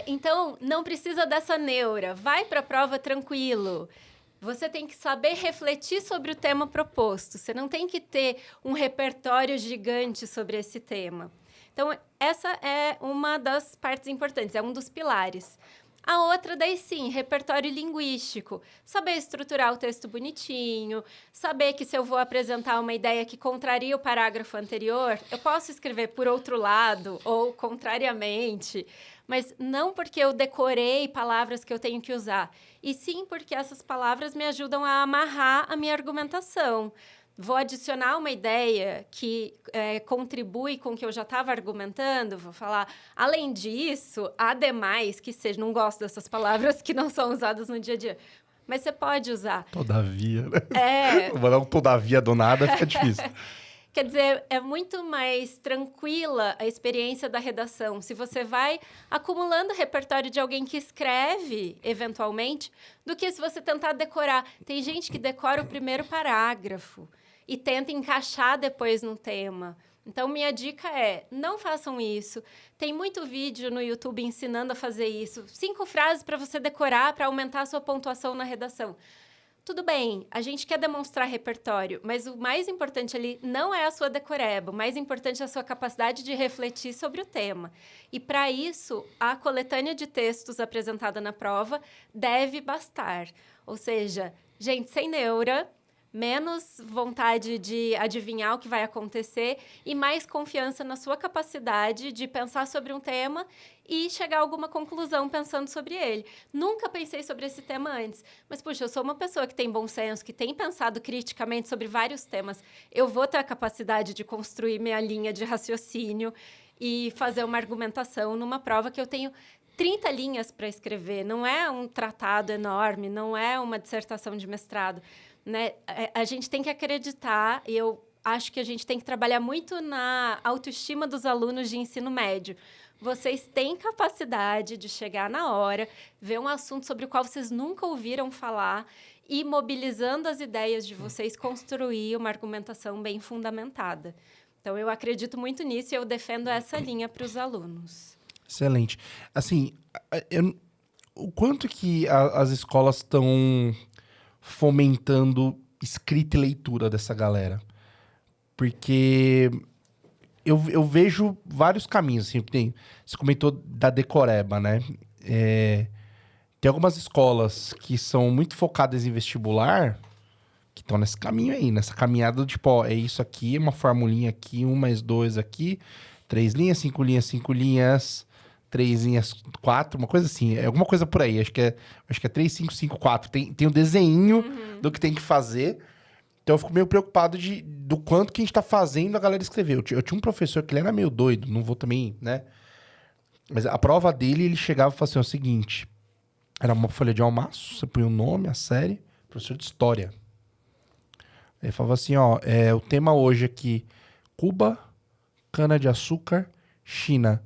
Então, não precisa dessa neura. Vai para a prova tranquilo. Você tem que saber refletir sobre o tema proposto. Você não tem que ter um repertório gigante sobre esse tema. Então, essa é uma das partes importantes, é um dos pilares. A outra, daí sim, repertório linguístico. Saber estruturar o texto bonitinho, saber que se eu vou apresentar uma ideia que contraria o parágrafo anterior, eu posso escrever por outro lado ou contrariamente, mas não porque eu decorei palavras que eu tenho que usar, e sim porque essas palavras me ajudam a amarrar a minha argumentação. Vou adicionar uma ideia que contribui com o que eu já estava argumentando, vou falar, além disso, ademais, que seja, não gosto dessas palavras que não são usadas no dia a dia, mas você pode usar. Todavia, né? É. Vou dar um todavia do nada, fica difícil. Quer dizer, é muito mais tranquila a experiência da redação. Se você vai acumulando repertório de alguém que escreve, eventualmente, do que se você tentar decorar. Tem gente que decora o primeiro parágrafo e tenta encaixar depois no tema. Então, minha dica é, não façam isso. Tem muito vídeo no YouTube ensinando a fazer isso. 5 frases para você decorar, para aumentar a sua pontuação na redação. Tudo bem, a gente quer demonstrar repertório, mas o mais importante ali não é a sua decoreba, o mais importante é a sua capacidade de refletir sobre o tema. E, para isso, a coletânea de textos apresentada na prova deve bastar. Ou seja, gente sem neura, menos vontade de adivinhar o que vai acontecer e mais confiança na sua capacidade de pensar sobre um tema e chegar a alguma conclusão pensando sobre ele. Nunca pensei sobre esse tema antes, mas, puxa, eu sou uma pessoa que tem bom senso, que tem pensado criticamente sobre vários temas. Eu vou ter a capacidade de construir minha linha de raciocínio e fazer uma argumentação numa prova que eu tenho 30 linhas para escrever. Não é um tratado enorme, não é uma dissertação de mestrado. Né? A gente tem que acreditar, e eu acho que a gente tem que trabalhar muito na autoestima dos alunos de ensino médio. Vocês têm capacidade de chegar na hora, ver um assunto sobre o qual vocês nunca ouviram falar e, mobilizando as ideias de vocês, construir uma argumentação bem fundamentada. Então, eu acredito muito nisso e eu defendo essa linha para os alunos. Excelente. Assim, o quanto que as escolas estão fomentando escrita e leitura dessa galera? Porque eu vejo vários caminhos, assim, você comentou da decoreba, né? Tem algumas escolas que são muito focadas em vestibular, que estão nesse caminho aí, nessa caminhada, tipo, ó, é isso aqui, uma formulinha aqui, 1 mais 2 aqui, 3 linhas, 5 linhas, 5 linhas, 3 linhas, 4, uma coisa assim. É alguma coisa por aí. Acho que é 3, 5, 5, 4. Tem um desenho do que tem que fazer. Então, eu fico meio preocupado do quanto que a gente tá fazendo a galera escrever. Eu tinha um professor que ele era meio doido. Não vou também, né? Mas a prova dele, ele chegava e falava assim, o seguinte. Era uma folha de almaço. Você põe o nome, a série. Professor de história. Ele falava assim, ó. O tema hoje aqui. Cuba, cana-de-açúcar, China.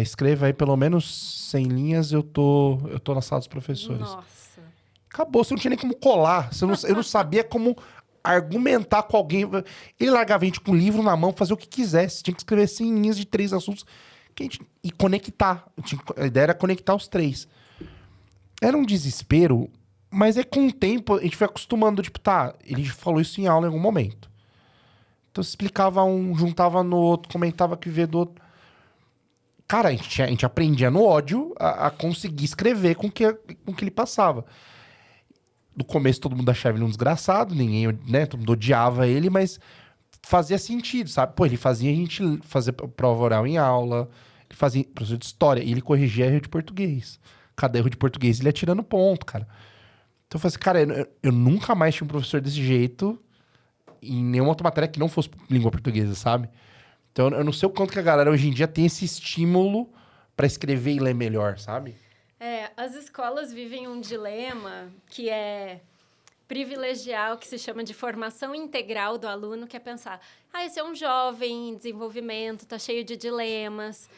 Escreva aí pelo menos 100 linhas, eu tô na sala dos professores. Nossa. Acabou, você não tinha nem como colar. Eu não sabia como argumentar com alguém. Ele largava a gente com o livro na mão, fazer o que quisesse. Tinha que escrever 100 linhas de 3 assuntos e conectar. A ideia era conectar os 3. Era um desespero, mas com o tempo a gente foi acostumando. Tipo, tá, ele falou isso em aula em algum momento. Então, você explicava um, juntava no outro, comentava que vê do outro. Cara, a gente aprendia no ódio a conseguir escrever com que ele passava. No começo, todo mundo achava ele um desgraçado, ninguém, né? Todo mundo odiava ele, mas fazia sentido, sabe? Pô, ele fazia a gente fazer prova oral em aula, ele fazia professor de história, e ele corrigia erro de português. Cada erro de português ele ia tirando ponto, cara. Então eu falei assim, cara, eu nunca mais tinha um professor desse jeito em nenhuma outra matéria que não fosse língua portuguesa, sabe? Então, eu não sei o quanto que a galera hoje em dia tem esse estímulo para escrever e ler melhor, sabe? As escolas vivem um dilema que é privilegiar o que se chama de formação integral do aluno, que é pensar, esse é um jovem em desenvolvimento, tá cheio de dilemas,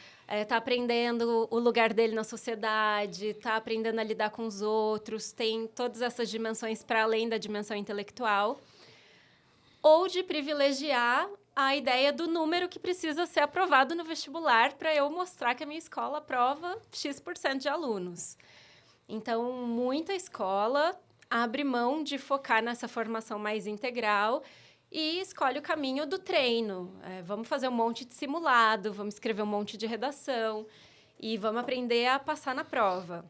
tá aprendendo o lugar dele na sociedade, tá aprendendo a lidar com os outros, tem todas essas dimensões para além da dimensão intelectual. Ou de privilegiar a ideia do número que precisa ser aprovado no vestibular para eu mostrar que a minha escola aprova X% de alunos. Então, muita escola abre mão de focar nessa formação mais integral e escolhe o caminho do treino. Vamos fazer um monte de simulado, vamos escrever um monte de redação e vamos aprender a passar na prova.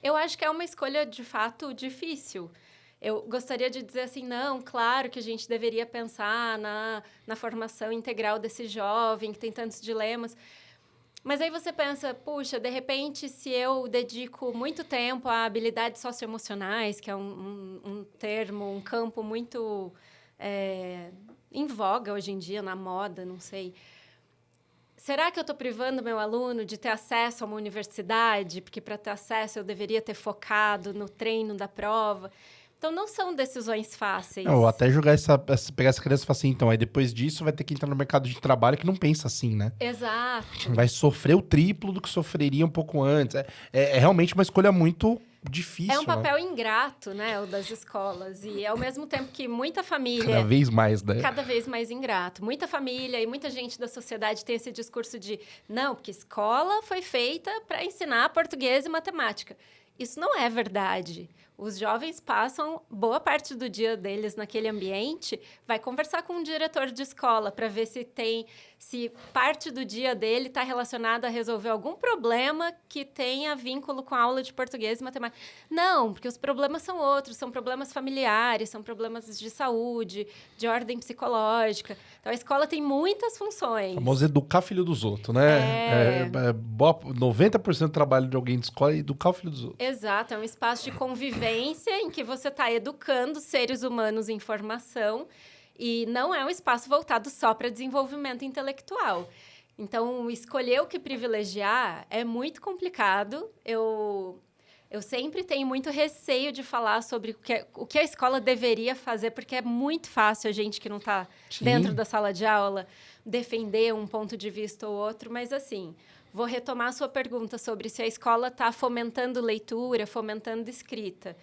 Eu acho que é uma escolha, de fato, difícil. Eu gostaria de dizer assim, não, claro que a gente deveria pensar na formação integral desse jovem que tem tantos dilemas. Mas aí você pensa, puxa, de repente, se eu dedico muito tempo a habilidades socioemocionais, que é um termo, um campo muito em voga hoje em dia, na moda, não sei. Será que eu estou privando meu aluno de ter acesso a uma universidade? Porque para ter acesso eu deveria ter focado no treino da prova. Então, não são decisões fáceis. Ou até pegar essa criança e falar assim, então, aí depois disso vai ter que entrar no mercado de trabalho que não pensa assim, né? Exato. Vai sofrer o triplo do que sofreria um pouco antes. É realmente uma escolha muito difícil, É um papel né? ingrato, né, o das escolas. E, ao mesmo tempo que muita família... Cada vez mais, né? Cada vez mais ingrato. Muita família e muita gente da sociedade tem esse discurso de não, porque escola foi feita para ensinar português e matemática. Isso não é verdade. Os jovens passam boa parte do dia deles naquele ambiente, vai conversar com um diretor de escola para ver se parte do dia dele está relacionada a resolver algum problema que tenha vínculo com a aula de português e matemática. Não, porque os problemas são outros, são problemas familiares, são problemas de saúde, de ordem psicológica. Então, a escola tem muitas funções. O famoso educar filho dos outros, né? 90% do trabalho de alguém de escola é educar o filho dos outros. Exato, é um espaço de convivência em que você está educando seres humanos em formação e não é um espaço voltado só para desenvolvimento intelectual. Então, escolher o que privilegiar é muito complicado. Eu sempre tenho muito receio de falar sobre o que a escola deveria fazer, porque é muito fácil a gente que não está dentro da sala de aula defender um ponto de vista ou outro, mas assim... Vou retomar a sua pergunta sobre se a escola está fomentando leitura, fomentando escrita.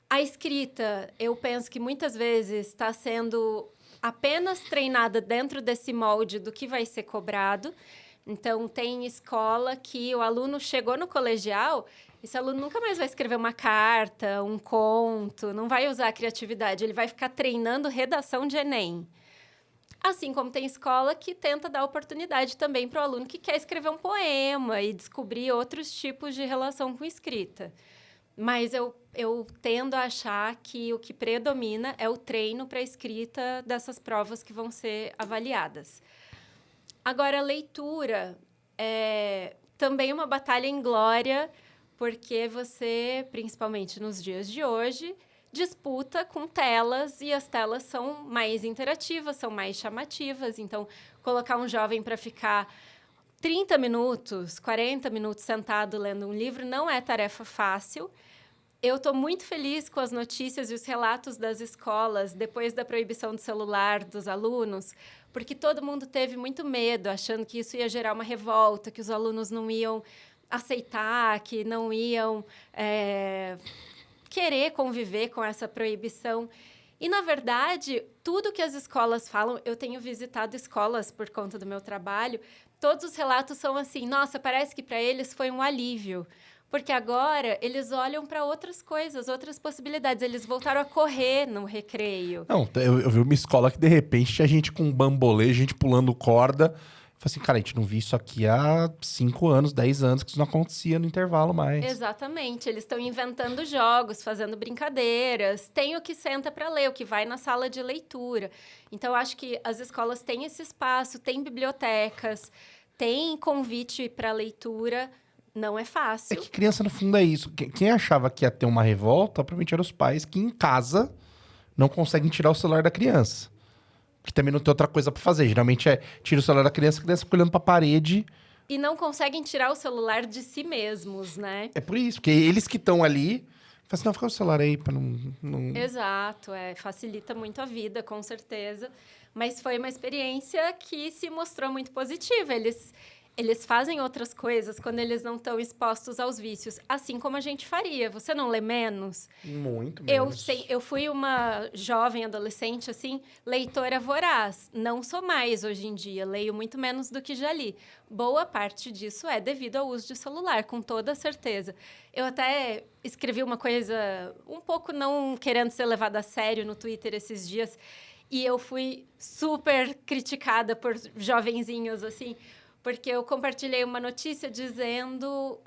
A escrita, eu penso que muitas vezes está sendo apenas treinada dentro desse molde do que vai ser cobrado. Então, tem escola que o aluno chegou no colegial, esse aluno nunca mais vai escrever uma carta, um conto, não vai usar a criatividade, ele vai ficar treinando redação de Enem. Assim como tem escola que tenta dar oportunidade também para o aluno que quer escrever um poema e descobrir outros tipos de relação com escrita. Mas eu tendo a achar que o que predomina é o treino para a escrita dessas provas que vão ser avaliadas. Agora, a leitura é também uma batalha inglória, porque você, principalmente nos dias de hoje... disputa com telas e as telas são mais interativas, são mais chamativas. Então, colocar um jovem para ficar 30 minutos, 40 minutos sentado lendo um livro não é tarefa fácil. Eu estou muito feliz com as notícias e os relatos das escolas depois da proibição do celular dos alunos, porque todo mundo teve muito medo, achando que isso ia gerar uma revolta, que os alunos não iam aceitar, que não iam... querer conviver com essa proibição. E, na verdade, tudo que as escolas falam... Eu tenho visitado escolas por conta do meu trabalho. Todos os relatos são assim, nossa, parece que para eles foi um alívio. Porque agora eles olham para outras coisas, outras possibilidades. Eles voltaram a correr no recreio. Não, eu vi uma escola que, de repente, tinha gente com bambolê, gente pulando corda... Falei assim, cara, a gente não viu isso aqui há 5 anos, 10 anos, que isso não acontecia no intervalo mais. Exatamente. Eles estão inventando jogos, fazendo brincadeiras. Tem o que senta para ler, o que vai na sala de leitura. Então, acho que as escolas têm esse espaço, tem bibliotecas, tem convite para leitura. Não é fácil. É que criança, no fundo, é isso. Quem achava que ia ter uma revolta, provavelmente eram os pais que, em casa, não conseguem tirar o celular da criança. Que também não tem outra coisa pra fazer. Geralmente tira o celular da criança, a criança fica olhando pra parede. E não conseguem tirar o celular de si mesmos, né? É por isso, porque eles que estão ali... Falam assim, não, fica o celular aí pra não... Exato, facilita muito a vida, com certeza. Mas foi uma experiência que se mostrou muito positiva. Eles fazem outras coisas quando eles não estão expostos aos vícios, assim como a gente faria. Você não lê menos? Muito menos. Eu fui uma jovem adolescente, assim, leitora voraz. Não sou mais hoje em dia, leio muito menos do que já li. Boa parte disso é devido ao uso de celular, com toda certeza. Eu até escrevi uma coisa um pouco não querendo ser levada a sério no Twitter esses dias, E eu fui super criticada por jovenzinhos, assim, porque eu compartilhei uma notícia dizendo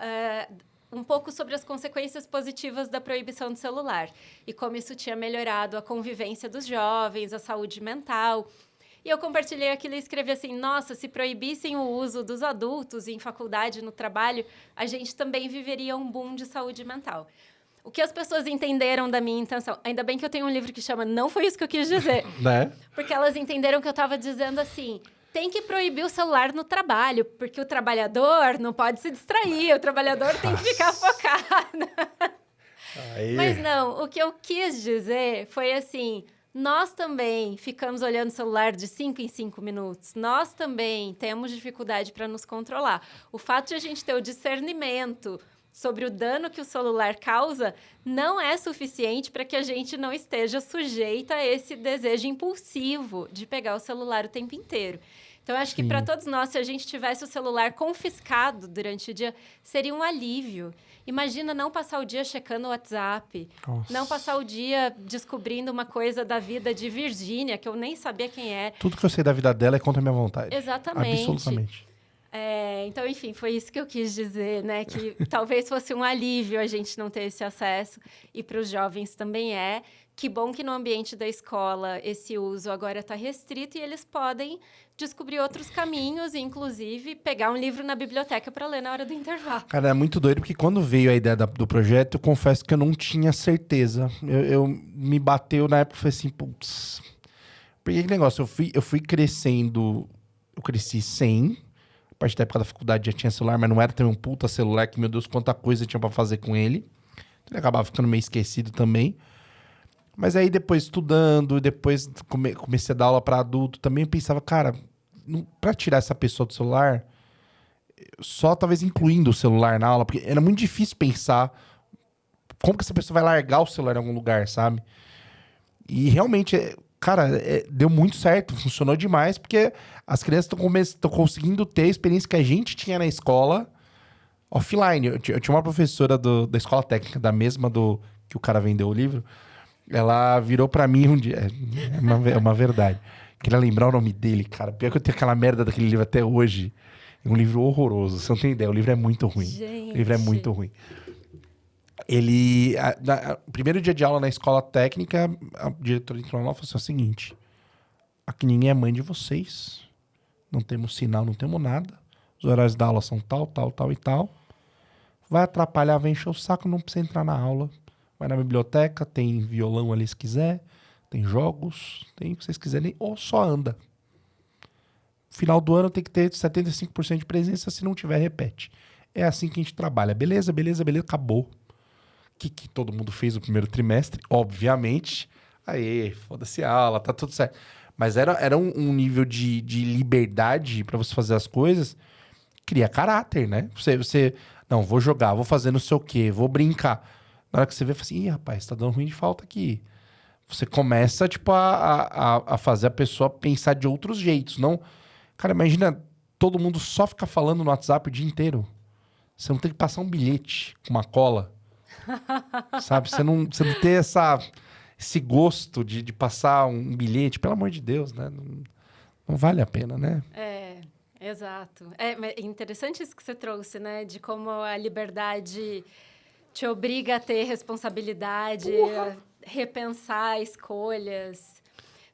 um pouco sobre as consequências positivas da proibição do celular e como isso tinha melhorado a convivência dos jovens, a saúde mental. E eu compartilhei aquilo e escrevi assim, nossa, se proibissem o uso dos adultos em faculdade, no trabalho, a gente também viveria um boom de saúde mental. O que as pessoas entenderam da minha intenção? Ainda bem que eu tenho um livro que chama Não Foi Isso Que Eu Quis Dizer. Né? Porque elas entenderam que eu estava dizendo assim, tem que proibir o celular no trabalho, porque o trabalhador não pode se distrair, o trabalhador tem que ficar focado. Aí. Mas não, o que eu quis dizer foi assim, nós também ficamos olhando o celular de 5 em 5 minutos. Nós também temos dificuldade para nos controlar. O fato de a gente ter o discernimento sobre o dano que o celular causa não é suficiente para que a gente não esteja sujeita a esse desejo impulsivo de pegar o celular o tempo inteiro. Então, eu acho que para todos nós, se a gente tivesse o celular confiscado durante o dia, seria um alívio. Imagina não passar o dia checando o WhatsApp, Nossa. não passar o dia descobrindo uma coisa da vida de Virgínia, que eu nem sabia quem era. Tudo que eu sei da vida dela é contra a minha vontade. Exatamente. Absolutamente. Então, enfim, foi isso que eu quis dizer, né? Que talvez fosse um alívio a gente não ter esse acesso. E para os jovens também é. Que bom que no ambiente da escola esse uso agora está restrito e eles podem descobrir outros caminhos e, inclusive, pegar um livro na biblioteca para ler na hora do intervalo. Cara, é muito doido, porque quando veio a ideia do projeto, eu confesso que eu não tinha certeza. Eu me bateu na época e falei assim, putz... Porque que negócio, eu fui crescendo... Eu cresci sem... A partir da época da faculdade já tinha celular, mas não era também um puta celular que, meu Deus, quanta coisa tinha pra fazer com ele. Ele acabava ficando meio esquecido também. Mas aí depois estudando, depois comecei a dar aula pra adulto, também eu pensava, cara, pra tirar essa pessoa do celular, só talvez incluindo o celular na aula, porque era muito difícil pensar como que essa pessoa vai largar o celular em algum lugar, sabe? E realmente... Cara, deu muito certo, funcionou demais, porque as crianças estão conseguindo ter a experiência que a gente tinha na escola offline. Eu tinha uma professora da escola técnica, da mesma que o cara vendeu o livro, ela virou pra mim um dia, é uma verdade, queria lembrar o nome dele, cara, pior que eu tenho aquela merda daquele livro até hoje, é um livro horroroso, você não tem ideia, o livro é muito ruim. Gente. O livro é muito ruim. No primeiro dia de aula na escola técnica, a diretora entrou lá e falou assim, o seguinte, aqui ninguém é mãe de vocês, não temos sinal, não temos nada, os horários da aula são tal, tal, tal e tal, vai atrapalhar, vai encher o saco, não precisa entrar na aula, vai na biblioteca, tem violão ali se quiser, tem jogos, tem o que vocês quiserem, ou só anda. Final do ano tem que ter 75% de presença, se não tiver, repete. É assim que a gente trabalha, beleza, beleza, beleza, acabou. Que todo mundo fez no primeiro trimestre, obviamente. Aí, foda-se a aula, tá tudo certo. Mas era um nível de liberdade pra você fazer as coisas, cria caráter, né? Você não, vou jogar, vou fazer não sei o quê, vou brincar. Na hora que você vê, fala assim, ih, rapaz, tá dando ruim de falta aqui. Você começa, tipo, a fazer a pessoa pensar de outros jeitos. Não, cara, imagina todo mundo só ficar falando no WhatsApp o dia inteiro. Você não tem que passar um bilhete com uma cola. Sabe? Você não ter esse gosto de passar um bilhete, pelo amor de Deus, né? Não vale a pena, né? Exato. É interessante isso que você trouxe, né? De como a liberdade te obriga a ter responsabilidade, a repensar escolhas.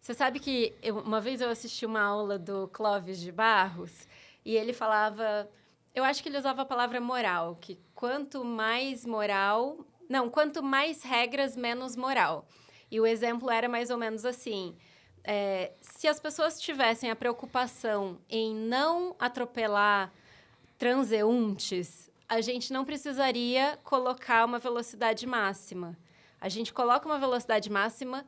Você sabe que uma vez eu assisti uma aula do Clóvis de Barros e ele falava... Eu acho que ele usava a palavra moral, que quanto mais regras, menos moral. E o exemplo era mais ou menos assim, se as pessoas tivessem a preocupação em não atropelar transeuntes, a gente não precisaria colocar uma velocidade máxima. A gente coloca uma velocidade máxima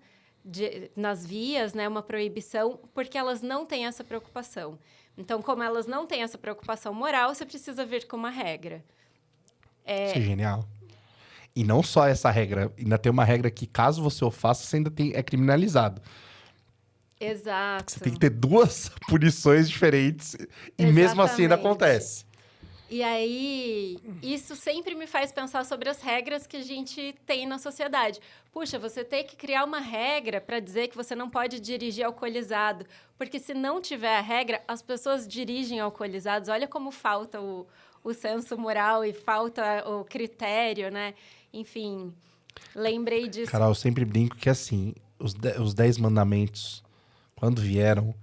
nas vias, né, uma proibição, porque elas não têm essa preocupação. Então, como elas não têm essa preocupação moral, você precisa vir com uma regra. Isso é genial. E não só essa regra, ainda tem uma regra que, caso você o faça, você ainda é criminalizado. Exato. Você tem que ter 2 punições diferentes e mesmo assim ainda acontece. E aí, isso sempre me faz pensar sobre as regras que a gente tem na sociedade. Puxa, você tem que criar uma regra para dizer que você não pode dirigir alcoolizado. Porque se não tiver a regra, as pessoas dirigem alcoolizados. Olha como falta o senso moral e falta o critério, né? Enfim, lembrei disso. Carol, eu sempre brinco que assim, os 10 mandamentos, quando vieram,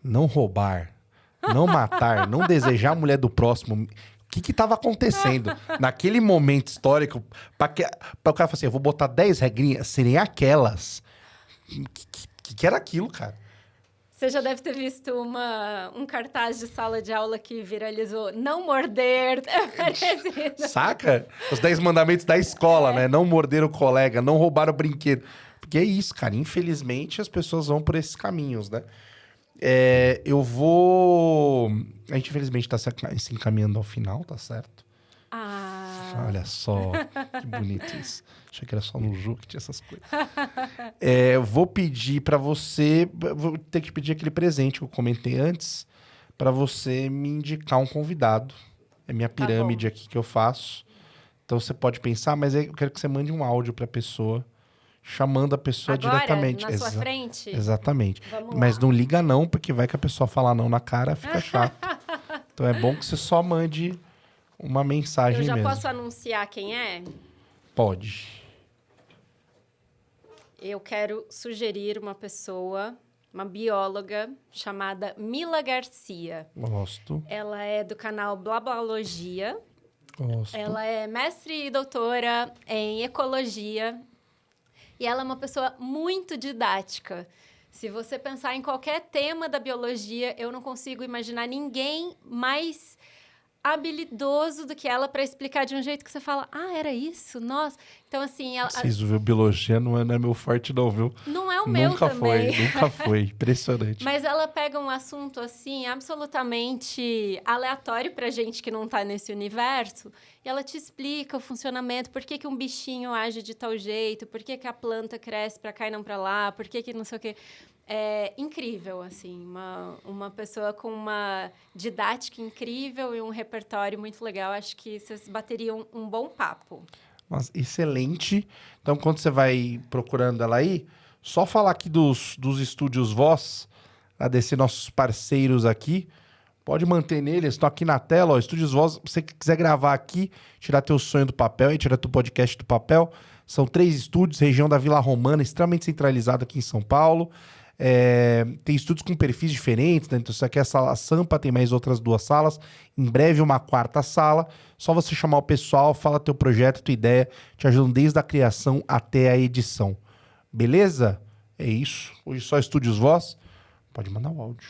não roubar, não matar, não desejar a mulher do próximo. O que estava acontecendo naquele momento histórico para o cara falar assim, eu vou botar 10 regrinhas, serem aquelas. Que era aquilo, cara? Você já deve ter visto um cartaz de sala de aula que viralizou. Não morder. Saca? Os 10 mandamentos da escola, né? Não morder o colega, não roubar o brinquedo. Porque é isso, cara. Infelizmente, as pessoas vão por esses caminhos, né? Eu vou... A gente, infelizmente, tá se encaminhando ao final, tá certo? Olha só, que bonito isso. Achei que era só no jogo que tinha essas coisas. Vou pedir pra você... Vou ter que pedir aquele presente que eu comentei antes pra você me indicar um convidado. É minha pirâmide aqui que eu faço. Então, você pode pensar, mas eu quero que você mande um áudio pra pessoa, chamando a pessoa agora, diretamente. Na sua frente? Exatamente. Vamos Mas lá. não liga não, porque vai que a pessoa falar não na cara, fica chato. Então, é bom que você só mande uma mensagem Eu já mesmo. posso anunciar quem é? Pode. Eu quero sugerir uma pessoa, uma bióloga, chamada Mila Garcia. Gosto. Ela é do canal Blablalogia. Gosto. Ela é mestre e doutora em ecologia. E ela é uma pessoa muito didática. Se você pensar em qualquer tema da biologia, eu não consigo imaginar ninguém mais habilidoso do que ela para explicar de um jeito que você fala, era isso? Nossa. Então, assim... Preciso ver, biologia não é meu forte não, viu? Não é o meu também. Nunca foi. Impressionante. Mas ela pega um assunto, assim, absolutamente aleatório pra gente que não tá nesse universo, e ela te explica o funcionamento, por que um bichinho age de tal jeito, por que a planta cresce pra cá e não pra lá, por que não sei o quê. É incrível, assim, uma pessoa com uma didática incrível e um repertório muito legal. Acho que vocês bateriam um bom papo. Mas excelente. Então, quando você vai procurando ela aí, só falar aqui dos estúdios Voz, agradecer nossos parceiros aqui. Pode manter neles, estão aqui na tela, ó, Estúdios Voz. Se você quiser gravar aqui, tirar teu sonho do papel e tirar teu podcast do papel, são 3 estúdios, região da Vila Romana, extremamente centralizado aqui em São Paulo. Tem estúdios com perfis diferentes, né? Então, isso aqui é a sala Sampa, tem mais outras 2 salas. Em breve, uma 4ª sala. Só você chamar o pessoal, fala teu projeto, tua ideia. Te ajudam desde a criação até a edição. Beleza? É isso. Hoje só Estúdios Voz. Pode mandar o áudio.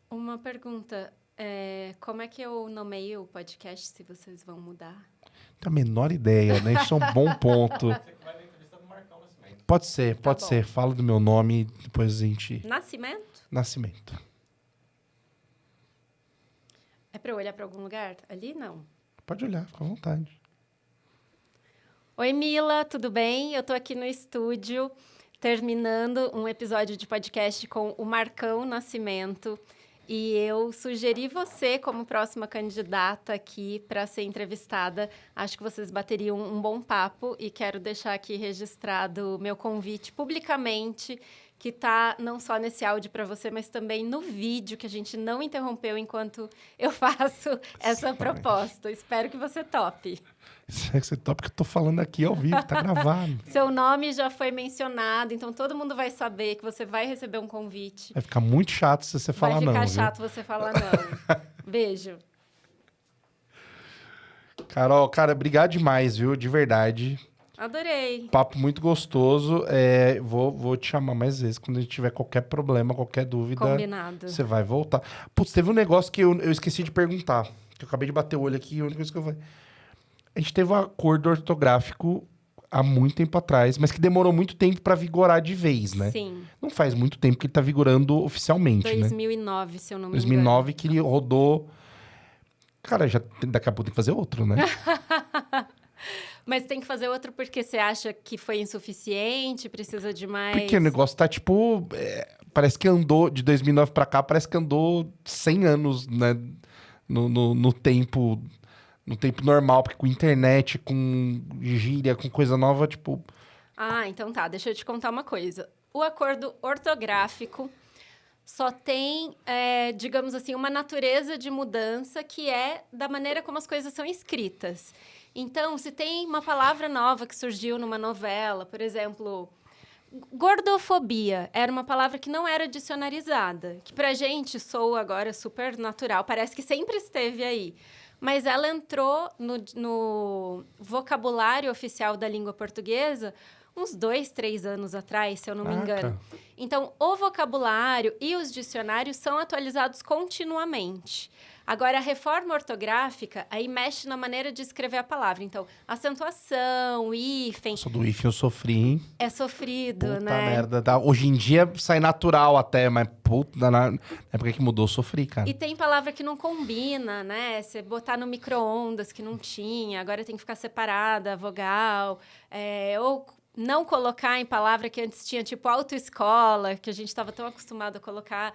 Uma pergunta. Como é que eu nomeio o podcast, se vocês vão mudar? Não tenho a menor ideia, né? Isso é um bom ponto. Você que vai na entrevista do Marcão Nascimento. Pode ser, pode ser. Fala do meu nome, depois a gente... Nascimento? Nascimento. É pra eu olhar pra algum lugar? Ali, não. Pode olhar, fica à vontade. Oi, Mila, tudo bem? Eu tô aqui no estúdio, terminando um episódio de podcast com o Marcão Nascimento. E eu sugeri você como próxima candidata aqui para ser entrevistada. Acho que vocês bateriam um bom papo e quero deixar aqui registrado o meu convite publicamente, que tá não só nesse áudio para você, mas também no vídeo, que a gente não interrompeu enquanto eu faço essa proposta. Espero que você tope. Você topa que eu tô falando aqui ao vivo, tá gravado. Seu nome já foi mencionado, então todo mundo vai saber que você vai receber um convite. Vai ficar muito chato se você falar não, Vai ficar chato você falar não. Beijo. Carol, cara, obrigado demais, viu? De verdade. Adorei. Papo muito gostoso. Vou te chamar mais vezes. Quando a gente tiver qualquer problema, qualquer dúvida, Combinado. você vai voltar. Putz, teve um negócio que eu esqueci de perguntar. Que eu acabei de bater o olho aqui, a única coisa que eu falei. A gente teve um acordo ortográfico há muito tempo atrás, mas que demorou muito tempo para vigorar de vez, né? Sim. Não faz muito tempo que ele tá vigorando oficialmente, 2009, né? se eu não me 2009 que ele rodou... Cara, daqui a pouco tem que fazer outro, né? Mas tem que fazer outro porque você acha que foi insuficiente, precisa de mais... Porque o negócio tá, tipo... parece que andou, de 2009 pra cá, parece que andou 100 anos, né? no tempo normal, porque com internet, com gíria, com coisa nova, tipo... Ah, então tá, deixa eu te contar uma coisa. O acordo ortográfico só tem, digamos assim, uma natureza de mudança que é da maneira como as coisas são escritas. Então, se tem uma palavra nova que surgiu numa novela, por exemplo, gordofobia, era uma palavra que não era dicionarizada, que pra gente soa agora super natural, parece que sempre esteve aí. Mas ela entrou no vocabulário oficial da língua portuguesa uns 2, 3 anos atrás, se eu não me engano. Então, o vocabulário e os dicionários são atualizados continuamente. Agora, a reforma ortográfica, aí mexe na maneira de escrever a palavra. Então, acentuação, hífen... Nossa, do hífen eu sofri, hein? É sofrido, Puta né? merda. Tá? Hoje em dia sai natural até, mas puta, na época que mudou eu sofri, cara. E tem palavra que não combina, né? Você botar no micro-ondas que não tinha, agora tem que ficar separada a vogal. Ou não colocar em palavra que antes tinha, tipo autoescola, que a gente estava tão acostumado a colocar.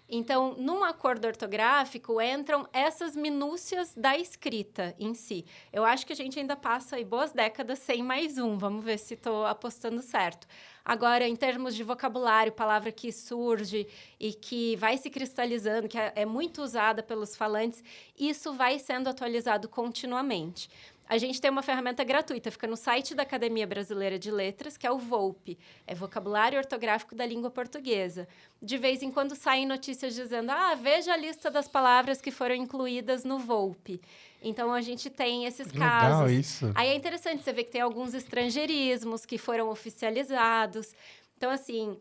Então, num acordo ortográfico, entram essas minúcias da escrita em si. Eu acho que a gente ainda passa aí boas décadas sem mais um. Vamos ver se estou apostando certo. Agora, em termos de vocabulário, palavra que surge e que vai se cristalizando, que é muito usada pelos falantes, isso vai sendo atualizado continuamente. A gente tem uma ferramenta gratuita, fica no site da Academia Brasileira de Letras, que é o VOLP, é Vocabulário Ortográfico da Língua Portuguesa. De vez em quando saem notícias dizendo, veja a lista das palavras que foram incluídas no VOLP. Então, a gente tem esses casos. Legal isso. Aí é interessante você ver que tem alguns estrangeirismos que foram oficializados. Então, assim,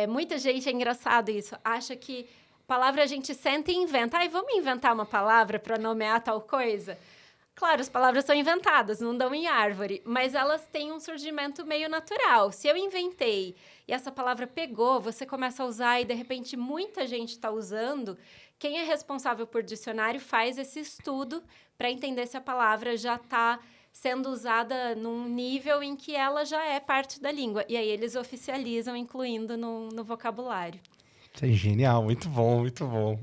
muita gente, é engraçado isso, acha que palavra a gente senta e inventa. Vamos inventar uma palavra para nomear tal coisa? Claro, as palavras são inventadas, não dão em árvore, mas elas têm um surgimento meio natural. Se eu inventei e essa palavra pegou, você começa a usar e, de repente, muita gente está usando, quem é responsável por dicionário faz esse estudo para entender se a palavra já está sendo usada num nível em que ela já é parte da língua. E aí eles oficializam, incluindo no vocabulário. Isso é genial, muito bom, muito bom.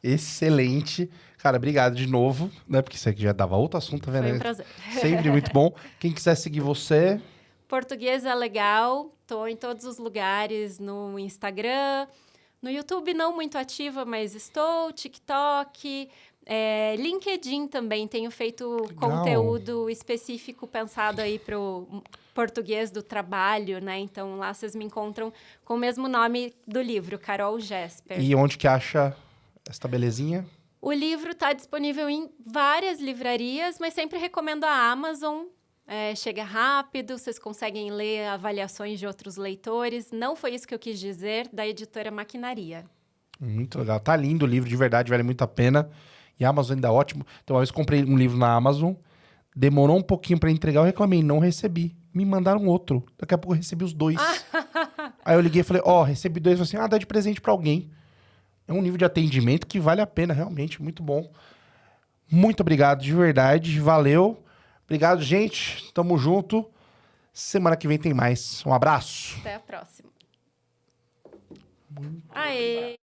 Excelente. Cara, obrigado de novo, né? Porque isso aqui já dava outro assunto, tá vendo? Foi um prazer. Sempre muito bom. Quem quiser seguir você... Português é legal, tô em todos os lugares, no Instagram, no YouTube não muito ativa, mas estou, TikTok, LinkedIn também, tenho feito conteúdo específico pensado aí pro português do trabalho, né? Então lá vocês me encontram com o mesmo nome do livro, Carol Jesper. E onde que acha esta belezinha? O livro está disponível em várias livrarias, mas sempre recomendo a Amazon. Chega rápido, vocês conseguem ler avaliações de outros leitores. Não foi isso que eu quis dizer, da editora Maquinaria. Muito legal. Tá lindo o livro, de verdade, vale muito a pena. E a Amazon ainda é ótimo. Então, uma vez comprei um livro na Amazon, demorou um pouquinho para entregar, eu reclamei, não recebi. Me mandaram outro. Daqui a pouco eu recebi os 2. Aí eu liguei e falei, recebi 2. Eu falei assim, dá de presente para alguém. É um nível de atendimento que vale a pena, realmente, muito bom. Muito obrigado, de verdade, valeu. Obrigado, gente, tamo junto. Semana que vem tem mais. Um abraço. Até a próxima. Aê!